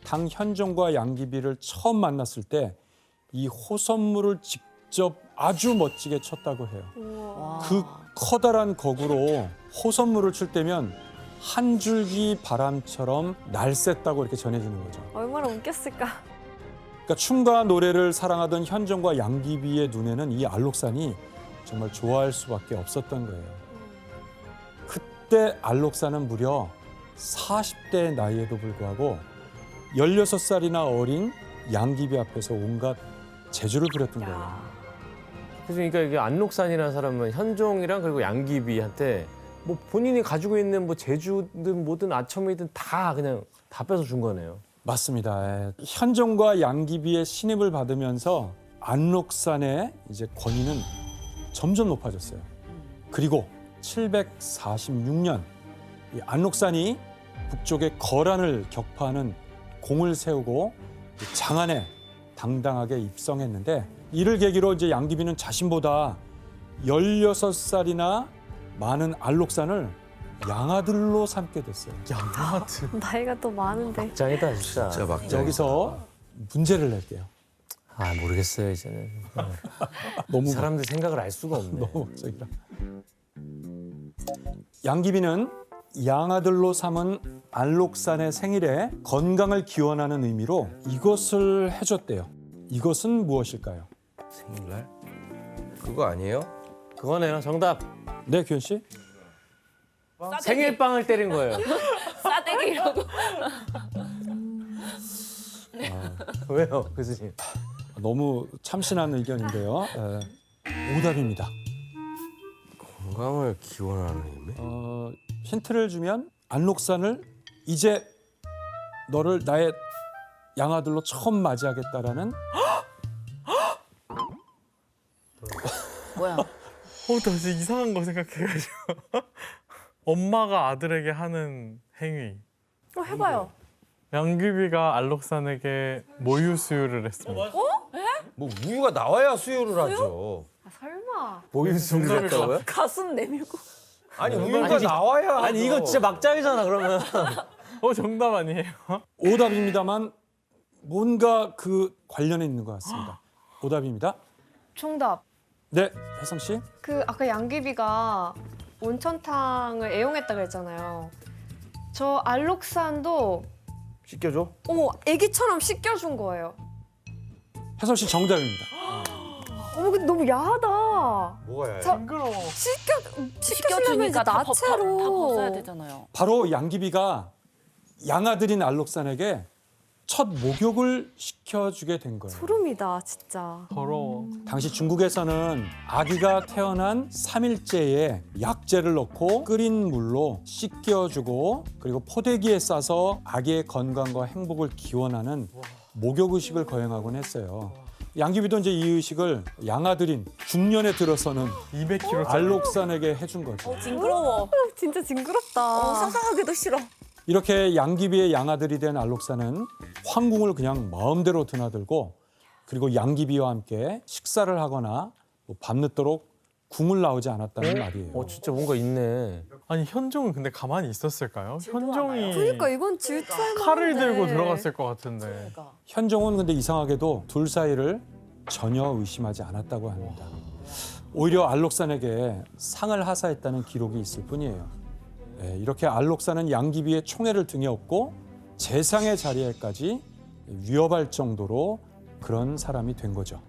[SPEAKER 2] 당 현종과 양귀비를 처음 만났을 때 이 호선무를 직접 아주 멋지게 쳤다고 해요.
[SPEAKER 5] 와.
[SPEAKER 2] 그 커다란 거구로 호선무를 칠 때면 한 줄기 바람처럼 날쌔다고 이렇게 전해지는 거죠.
[SPEAKER 4] 얼마나 웃겼을까.
[SPEAKER 2] 그러니까 춤과 노래를 사랑하던 현종과 양귀비의 눈에는 이 안록산이 정말 좋아할 수밖에 없었던 거예요. 그때 안록산은 무려 40대의 나이에도 불구하고 16살이나 어린 양귀비 앞에서 온갖 재주를 부렸던 거예요.
[SPEAKER 1] 그러니까 이게 안록산이라는 사람은 현종이랑 그리고 양귀비한테 뭐 본인이 가지고 있는 뭐 재주든 뭐든 아첨이든 다 그냥 다 뺏어 준 거네요.
[SPEAKER 2] 맞습니다. 현종과 양귀비의 신임을 받으면서 안록산의 이제 권위는 점점 높아졌어요. 그리고 746년 이 안록산이 북쪽의 거란을 격파하는 공을 세우고 장안에 당당하게 입성했는데 이를 계기로 이제 양귀비는 자신보다 16살이나 많은 안록산을 양아들로 삼게 됐어요.
[SPEAKER 1] 양아들.
[SPEAKER 4] 나이가 또 많은데.
[SPEAKER 1] 짱이다 진짜.
[SPEAKER 3] 진짜 막장.
[SPEAKER 2] 여기서 문제를 낼게요.
[SPEAKER 1] 아 모르겠어요 이제는.
[SPEAKER 2] 너무
[SPEAKER 1] 사람들 생각을 알 수가 없네.
[SPEAKER 2] 너무 저기다. 양귀비는 양아들로 삼은 안록산의 생일에 건강을 기원하는 의미로 이것을 해줬대요. 이것은 무엇일까요?
[SPEAKER 3] 생일날? 그거 아니에요?
[SPEAKER 1] 그거네요. 정답.
[SPEAKER 2] 네, 규현 씨?
[SPEAKER 1] 생일빵을 때린 거예요.
[SPEAKER 5] 싸대기 이러고.
[SPEAKER 1] 왜요, 교수님?
[SPEAKER 2] 너무 참신한 의견인데요. 오답입니다.
[SPEAKER 3] 건강을 기원하는 의미?
[SPEAKER 2] 힌트를 주면 안록산을 이제 너를 나의 양아들로 처음 맞이하겠다라는
[SPEAKER 5] 뭐야?
[SPEAKER 6] 나 진짜 이상한 거 생각해가지고. 엄마가 아들에게 하는 행위.
[SPEAKER 4] 해봐요.
[SPEAKER 6] 양귀비가 안록산에게 모유 수유를 했습니다.
[SPEAKER 3] 뭐 우유가 나와야 수유를 하죠.
[SPEAKER 4] 설마.
[SPEAKER 1] 보일수 같다고요?
[SPEAKER 5] 가슴 내밀고.
[SPEAKER 3] 아니 우유가 나와야.
[SPEAKER 1] 아니 이거 진짜 막장이잖아 그러면.
[SPEAKER 6] 정답 아니에요?
[SPEAKER 2] 오답입니다만 뭔가 그 관련해 있는 것 같습니다. 오답입니다.
[SPEAKER 4] 정답.
[SPEAKER 2] 네, 혜성 씨.
[SPEAKER 4] 그 아까 양귀비가 온천탕을 애용했다 그랬잖아요. 저 알록산도
[SPEAKER 3] 씻겨줘?
[SPEAKER 4] 애기처럼 씻겨준 거예요.
[SPEAKER 2] 혜성 씨 정답입니다.
[SPEAKER 4] 근데 너무 야하다.
[SPEAKER 3] 뭐가 야해?
[SPEAKER 6] 징그러워.
[SPEAKER 4] 씻겨주려면 이제
[SPEAKER 5] 다
[SPEAKER 4] 나체로.
[SPEAKER 5] 벗어야 되잖아요.
[SPEAKER 2] 바로 양귀비가 양아들인 알록산에게 첫 목욕을 시켜주게 된 거예요.
[SPEAKER 4] 소름이다 진짜.
[SPEAKER 6] 더러워.
[SPEAKER 2] 당시 중국에서는 아기가 태어난 3일째에 약재를 넣고 끓인 물로 씻겨주고 그리고 포대기에 싸서 아기의 건강과 행복을 기원하는 목욕 의식을 거행하곤 했어요. 양귀비도 이제 이 의식을 양아들인 중년에 들어서는
[SPEAKER 6] 200kg.
[SPEAKER 2] 알록산에게 해준 거죠.
[SPEAKER 5] 징그러워.
[SPEAKER 4] 진짜 징그럽다.
[SPEAKER 5] 상상하기도 싫어.
[SPEAKER 2] 이렇게 양귀비의 양아들이 된 알록산은 황궁을 그냥 마음대로 드나들고 그리고 양귀비와 함께 식사를 하거나 밤늦도록 궁을 나오지 않았다는 말이에요.
[SPEAKER 1] 진짜 뭔가 있네.
[SPEAKER 6] 아니 현종은 근데 가만히 있었을까요? 현종이
[SPEAKER 4] 그러니까 이건 질투할
[SPEAKER 6] 칼을
[SPEAKER 4] 만한데.
[SPEAKER 6] 들고 들어갔을 것 같은데.
[SPEAKER 5] 그러니까.
[SPEAKER 2] 현종은 근데 이상하게도 둘 사이를 전혀 의심하지 않았다고 합니다. 오히려 알록산에게 상을 하사했다는 기록이 있을 뿐이에요. 이렇게 알록산은 양귀비의 총애를 등에 업고 재상의 자리에까지 위협할 정도로 그런 사람이 된 거죠.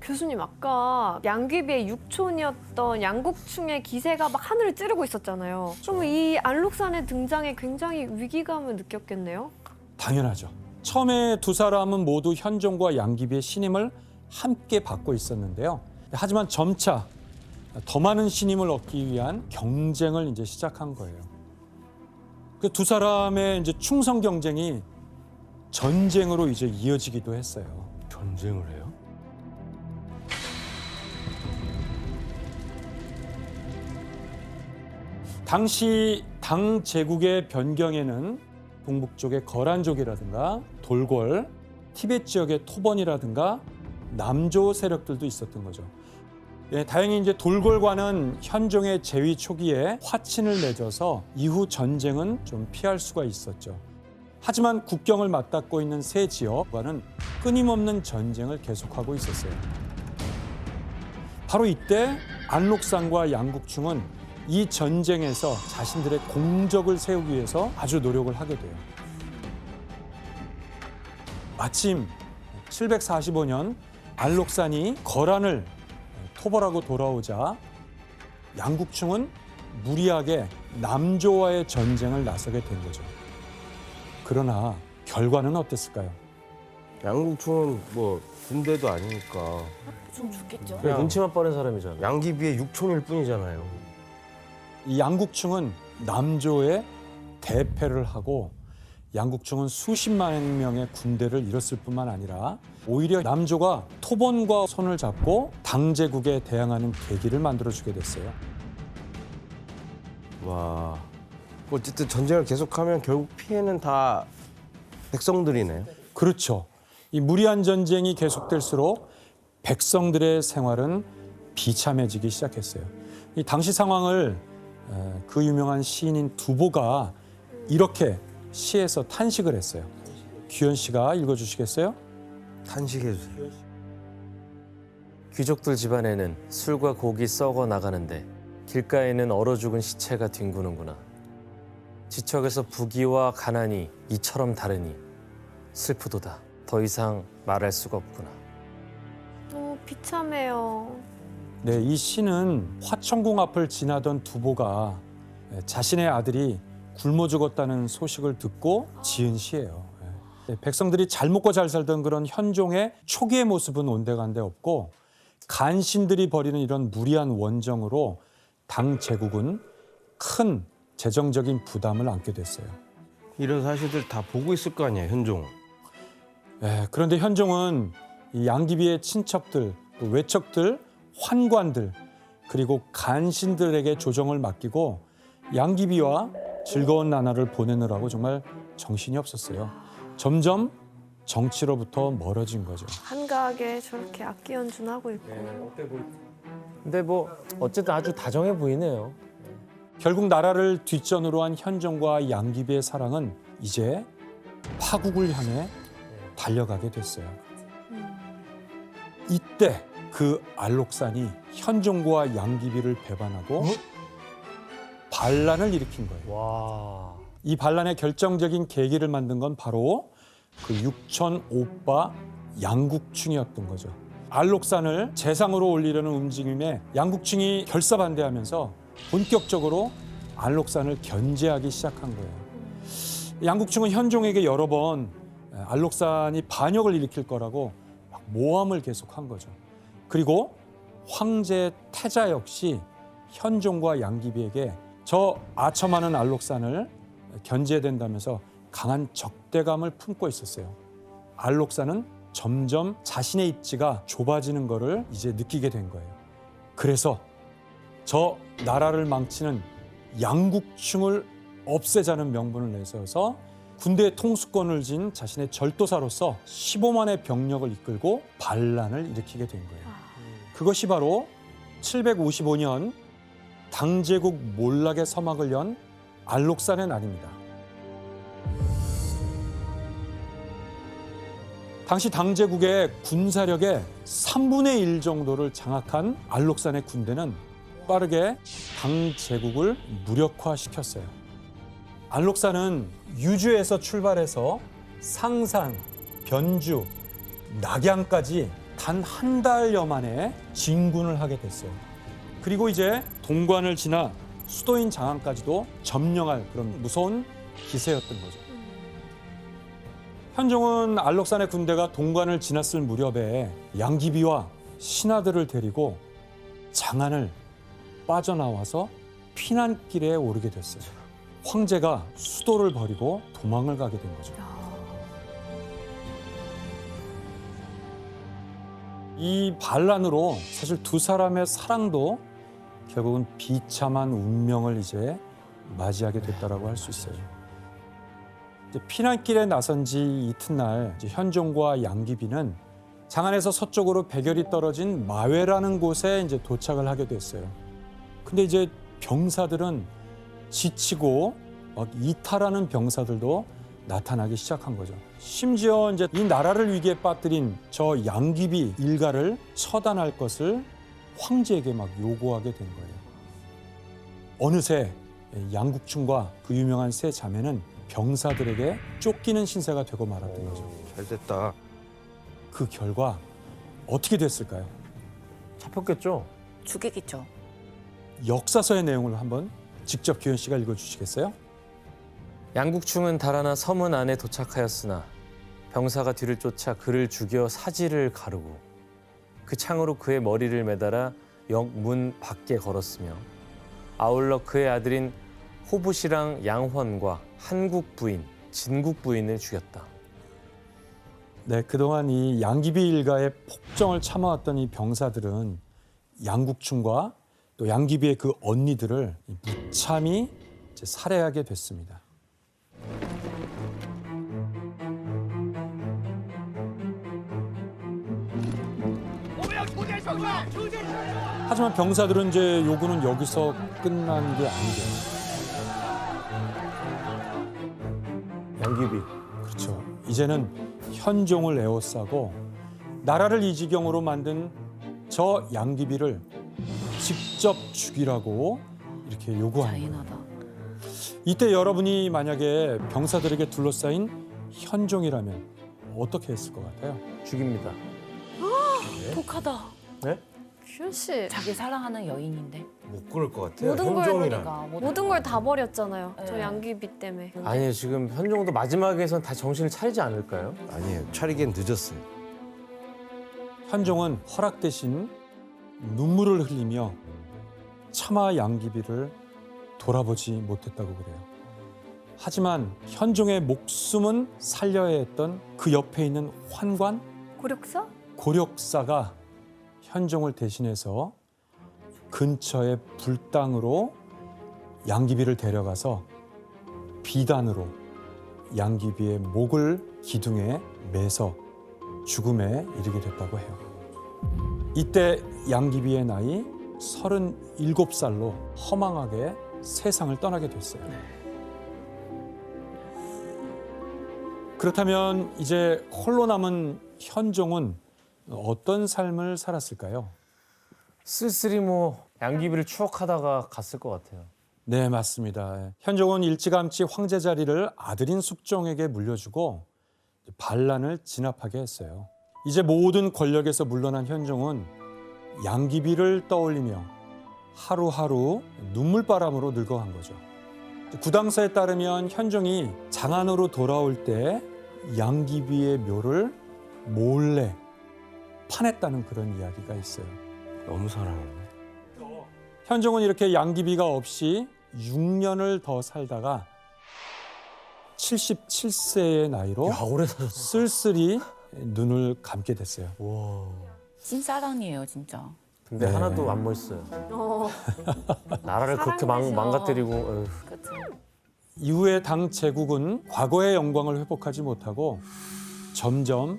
[SPEAKER 4] 교수님 아까 양귀비의 육촌이었던 양국충의 기세가 막 하늘을 찌르고 있었잖아요. 그러면 이 알록산의 등장에 굉장히 위기감을 느꼈겠네요.
[SPEAKER 2] 당연하죠. 처음에 두 사람은 모두 현종과 양귀비의 신임을 함께 받고 있었는데요. 하지만 점차 더 많은 신임을 얻기 위한 경쟁을 이제 시작한 거예요. 그 두 사람의 이제 충성 경쟁이 전쟁으로 이제 이어지기도 했어요.
[SPEAKER 3] 전쟁을 해요?
[SPEAKER 2] 당시 당 제국의 변경에는 동북쪽의 거란족이라든가 돌궐, 티벳 지역의 토번이라든가 남조 세력들도 있었던 거죠. 다행히 이제 돌궐과는 현종의 재위 초기에 화친을 맺어서 이후 전쟁은 좀 피할 수가 있었죠. 하지만 국경을 맞닿고 있는 세 지역과는 끊임없는 전쟁을 계속하고 있었어요. 바로 이때 안록산과 양국충은 이 전쟁에서 자신들의 공적을 세우기 위해서 아주 노력을 하게 돼요. 마침 745년 안록산이 거란을 토벌하고 돌아오자 양국충은 무리하게 남조와의 전쟁을 나서게 된 거죠. 그러나 결과는 어땠을까요?
[SPEAKER 3] 양국충은 뭐 군대도 아니니까
[SPEAKER 5] 좀 죽겠죠.
[SPEAKER 3] 그냥
[SPEAKER 1] 눈치만 빠른 사람이잖아.
[SPEAKER 3] 양귀비의 육촌일 뿐이잖아요.
[SPEAKER 2] 이 양국충은 남조에 대패를 하고 양국충은 수십만 명의 군대를 잃었을 뿐만 아니라 오히려 남조가 토본과 손을 잡고 당제국에 대항하는 계기를 만들어주게 됐어요.
[SPEAKER 3] 와, 어쨌든 전쟁을 계속하면 결국 피해는 다 백성들이네요.
[SPEAKER 2] 그렇죠. 이 무리한 전쟁이 계속될수록 백성들의 생활은 비참해지기 시작했어요. 이 당시 상황을 그 유명한 시인인 두보가 이렇게 시에서 탄식을 했어요. 규현 씨가 읽어주시겠어요?
[SPEAKER 3] 탄식해주세요.
[SPEAKER 1] 귀족들 집안에는 술과 고기 썩어 나가는데 길가에는 얼어 죽은 시체가 뒹구는구나. 지척에서 부귀와 가난이 이처럼 다르니 슬프도다. 더 이상 말할 수가 없구나.
[SPEAKER 4] 너무 비참해요.
[SPEAKER 2] 네, 이 시는 화천궁 앞을 지나던 두보가 자신의 아들이 굶어 죽었다는 소식을 듣고 지은 시예요. 백성들이 잘 먹고 잘 살던 그런 현종의 초기의 모습은 온데간데 없고 간신들이 벌이는 이런 무리한 원정으로 당 제국은 큰 재정적인 부담을 안게 됐어요.
[SPEAKER 3] 이런 사실들 다 보고 있을 거 아니에요, 현종.
[SPEAKER 2] 그런데 현종은 이 양귀비의 친척들, 또 외척들, 환관들 그리고 간신들에게 조정을 맡기고 양귀비와 즐거운 나날을 보내느라고 정말 정신이 없었어요. 점점 정치로부터 멀어진 거죠.
[SPEAKER 4] 한가하게 저렇게 악기 연주는 하고 있고.
[SPEAKER 1] 근데 뭐 어쨌든 아주 다정해 보이네요.
[SPEAKER 2] 결국 나라를 뒷전으로 한 현종과 양귀비의 사랑은 이제 파국을 향해 달려가게 됐어요. 이때 그 알록산이 현종과 양귀비를 배반하고 반란을 일으킨 거예요.
[SPEAKER 1] 와.
[SPEAKER 2] 이 반란의 결정적인 계기를 만든 건 바로 그 육천 오빠 양국충이었던 거죠. 알록산을 재상으로 올리려는 움직임에 양국충이 결사반대하면서 본격적으로 알록산을 견제하기 시작한 거예요. 양국충은 현종에게 여러 번 알록산이 반역을 일으킬 거라고 막 모함을 계속한 거죠. 그리고 황제 태자 역시 현종과 양귀비에게 저 아첨하는 알록산을 견제해야 된다면서 강한 적대감을 품고 있었어요. 알록산은 점점 자신의 입지가 좁아지는 것을 이제 느끼게 된 거예요. 그래서 저 나라를 망치는 양국충을 없애자는 명분을 내세워서 군대의 통수권을 진 자신의 절도사로서 15만의 병력을 이끌고 반란을 일으키게 된 거예요. 그것이 바로 755년 당제국 몰락의 서막을 연 알록산의 날입니다. 당시 당제국의 군사력의 3분의 1 정도를 장악한 알록산의 군대는 빠르게 당제국을 무력화시켰어요. 알록산은 유주에서 출발해서 상산, 변주, 낙양까지 단 한 달여 만에 진군을 하게 됐어요. 그리고 이제 동관을 지나 수도인 장안까지도 점령할 그런 무서운 기세였던 거죠. 현종은 알록산의 군대가 동관을 지났을 무렵에 양귀비와 신하들을 데리고 장안을 빠져나와서 피난길에 오르게 됐어요. 황제가 수도를 버리고 도망을 가게 된 거죠. 이 반란으로 사실 두 사람의 사랑도 결국은 비참한 운명을 이제 맞이하게 됐다라고 할 수 있어요. 이제 피난길에 나선 지 이튿날 이제 현종과 양귀비는 장안에서 서쪽으로 백여리 떨어진 마회라는 곳에 이제 도착을 하게 됐어요. 근데 이제 병사들은 지치고 막 이탈하는 병사들도 나타나기 시작한 거죠. 심지어 이제 이 나라를 위기에 빠뜨린 저 양귀비 일가를 처단할 것을 황제에게 막 요구하게 된 거예요. 어느새 양국충과 그 유명한 세 자매는 병사들에게 쫓기는 신세가 되고 말았던 거죠.
[SPEAKER 3] 잘 됐다.
[SPEAKER 2] 그 결과 어떻게 됐을까요?
[SPEAKER 1] 잡혔겠죠?
[SPEAKER 5] 죽이겠죠.
[SPEAKER 2] 역사서의 내용을 한번 직접 규현 씨가 읽어주시겠어요?
[SPEAKER 1] 양국충은 달아나 서문 안에 도착하였으나 병사가 뒤를 쫓아 그를 죽여 사지를 가르고 그 창으로 그의 머리를 매달아 역문 밖에 걸었으며 아울러 그의 아들인 호부시랑 양헌과 한국 부인, 진국 부인을 죽였다.
[SPEAKER 2] 네, 그동안 이 양귀비 일가의 폭정을 참아왔던 이 병사들은 양국충과 또 양귀비의 그 언니들을 무참히 이제 살해하게 됐습니다. 하지만 병사들은 이제 요구는 여기서 끝난 게 아니에요.
[SPEAKER 1] 양귀비.
[SPEAKER 2] 그렇죠. 이제는 현종을 에워싸고 나라를 이 지경으로 만든 저 양귀비를 직접 죽이라고 이렇게 요구하는 거예요.
[SPEAKER 5] 잔인하다.
[SPEAKER 2] 이때 여러분이 만약에 병사들에게 둘러싸인 현종이라면 어떻게 했을 것 같아요?
[SPEAKER 1] 죽입니다.
[SPEAKER 5] 독하다.
[SPEAKER 1] 네?
[SPEAKER 4] 규현 씨
[SPEAKER 5] 자기 사랑하는 여인인데.
[SPEAKER 3] 못 그럴 것 같아요.
[SPEAKER 4] 모든 걸
[SPEAKER 3] 현종이랑.
[SPEAKER 5] 그러니까
[SPEAKER 4] 모든 걸 다 버렸잖아요. 저
[SPEAKER 5] 네.
[SPEAKER 4] 양귀비 때문에.
[SPEAKER 1] 아니 지금 현종도 마지막에선 다 정신을 차리지 않을까요?
[SPEAKER 3] 아니에요. 차리기엔 늦었어요.
[SPEAKER 2] 현종은 허락 대신 눈물을 흘리며 차마 양귀비를 돌아보지 못했다고 그래요. 하지만 현종의 목숨은 살려야 했던 그 옆에 있는 환관
[SPEAKER 4] 고력사?
[SPEAKER 2] 고력사가 현종을 대신해서 근처의 불당으로 양귀비를 데려가서 비단으로 양귀비의 목을 기둥에 매서 죽음에 이르게 됐다고 해요. 이때 양귀비의 나이 37살로 허망하게 세상을 떠나게 됐어요. 그렇다면 이제 홀로 남은 현종은 어떤 삶을 살았을까요?
[SPEAKER 1] 쓸쓸히 양귀비를 추억하다가 갔을 것 같아요.
[SPEAKER 2] 네, 맞습니다. 현종은 일찌감치 황제 자리를 아들인 숙종에게 물려주고 반란을 진압하게 했어요. 이제 모든 권력에서 물러난 현종은 양귀비를 떠올리며 하루하루 눈물바람으로 늙어간 거죠. 구당서에 따르면 현종이 장안으로 돌아올 때 양귀비의 묘를 몰래 파냈다는 그런 이야기가 있어요.
[SPEAKER 3] 너무 사랑했네.
[SPEAKER 2] 현종은 이렇게 양귀비가 없이 6년을 더 살다가 77세의 나이로
[SPEAKER 1] 오래 사셨어.
[SPEAKER 2] 쓸쓸히 눈을 감게 됐어요.
[SPEAKER 5] 찐사랑이에요, 진짜.
[SPEAKER 1] 근데
[SPEAKER 2] 네.
[SPEAKER 1] 하나도 안 멋있어요. 나라를 그렇게
[SPEAKER 4] 사랑해서.
[SPEAKER 1] 망가뜨리고 어휴.
[SPEAKER 5] 그렇죠.
[SPEAKER 2] 이후에 당 제국은 과거의 영광을 회복하지 못하고 점점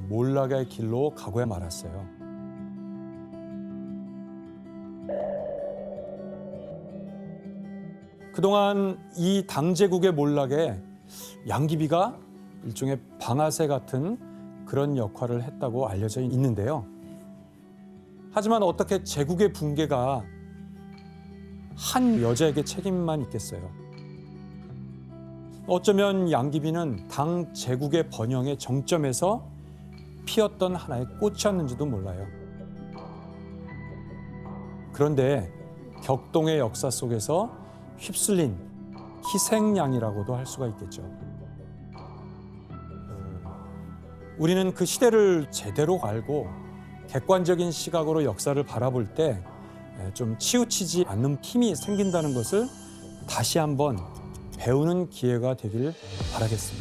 [SPEAKER 2] 몰락의 길로 가고 말았어요. 그동안 이 당제국의 몰락에 양귀비가 일종의 방아쇠 같은 그런 역할을 했다고 알려져 있는데요. 하지만 어떻게 제국의 붕괴가 한 여자에게 책임만 있겠어요? 어쩌면 양귀비는 당 제국의 번영의 정점에서 피었던 하나의 꽃이었는지도 몰라요. 그런데 격동의 역사 속에서 휩쓸린 희생양이라고도 할 수가 있겠죠. 우리는 그 시대를 제대로 알고 객관적인 시각으로 역사를 바라볼 때 좀 치우치지 않는 힘이 생긴다는 것을 다시 한번 배우는 기회가 되길 바라겠습니다.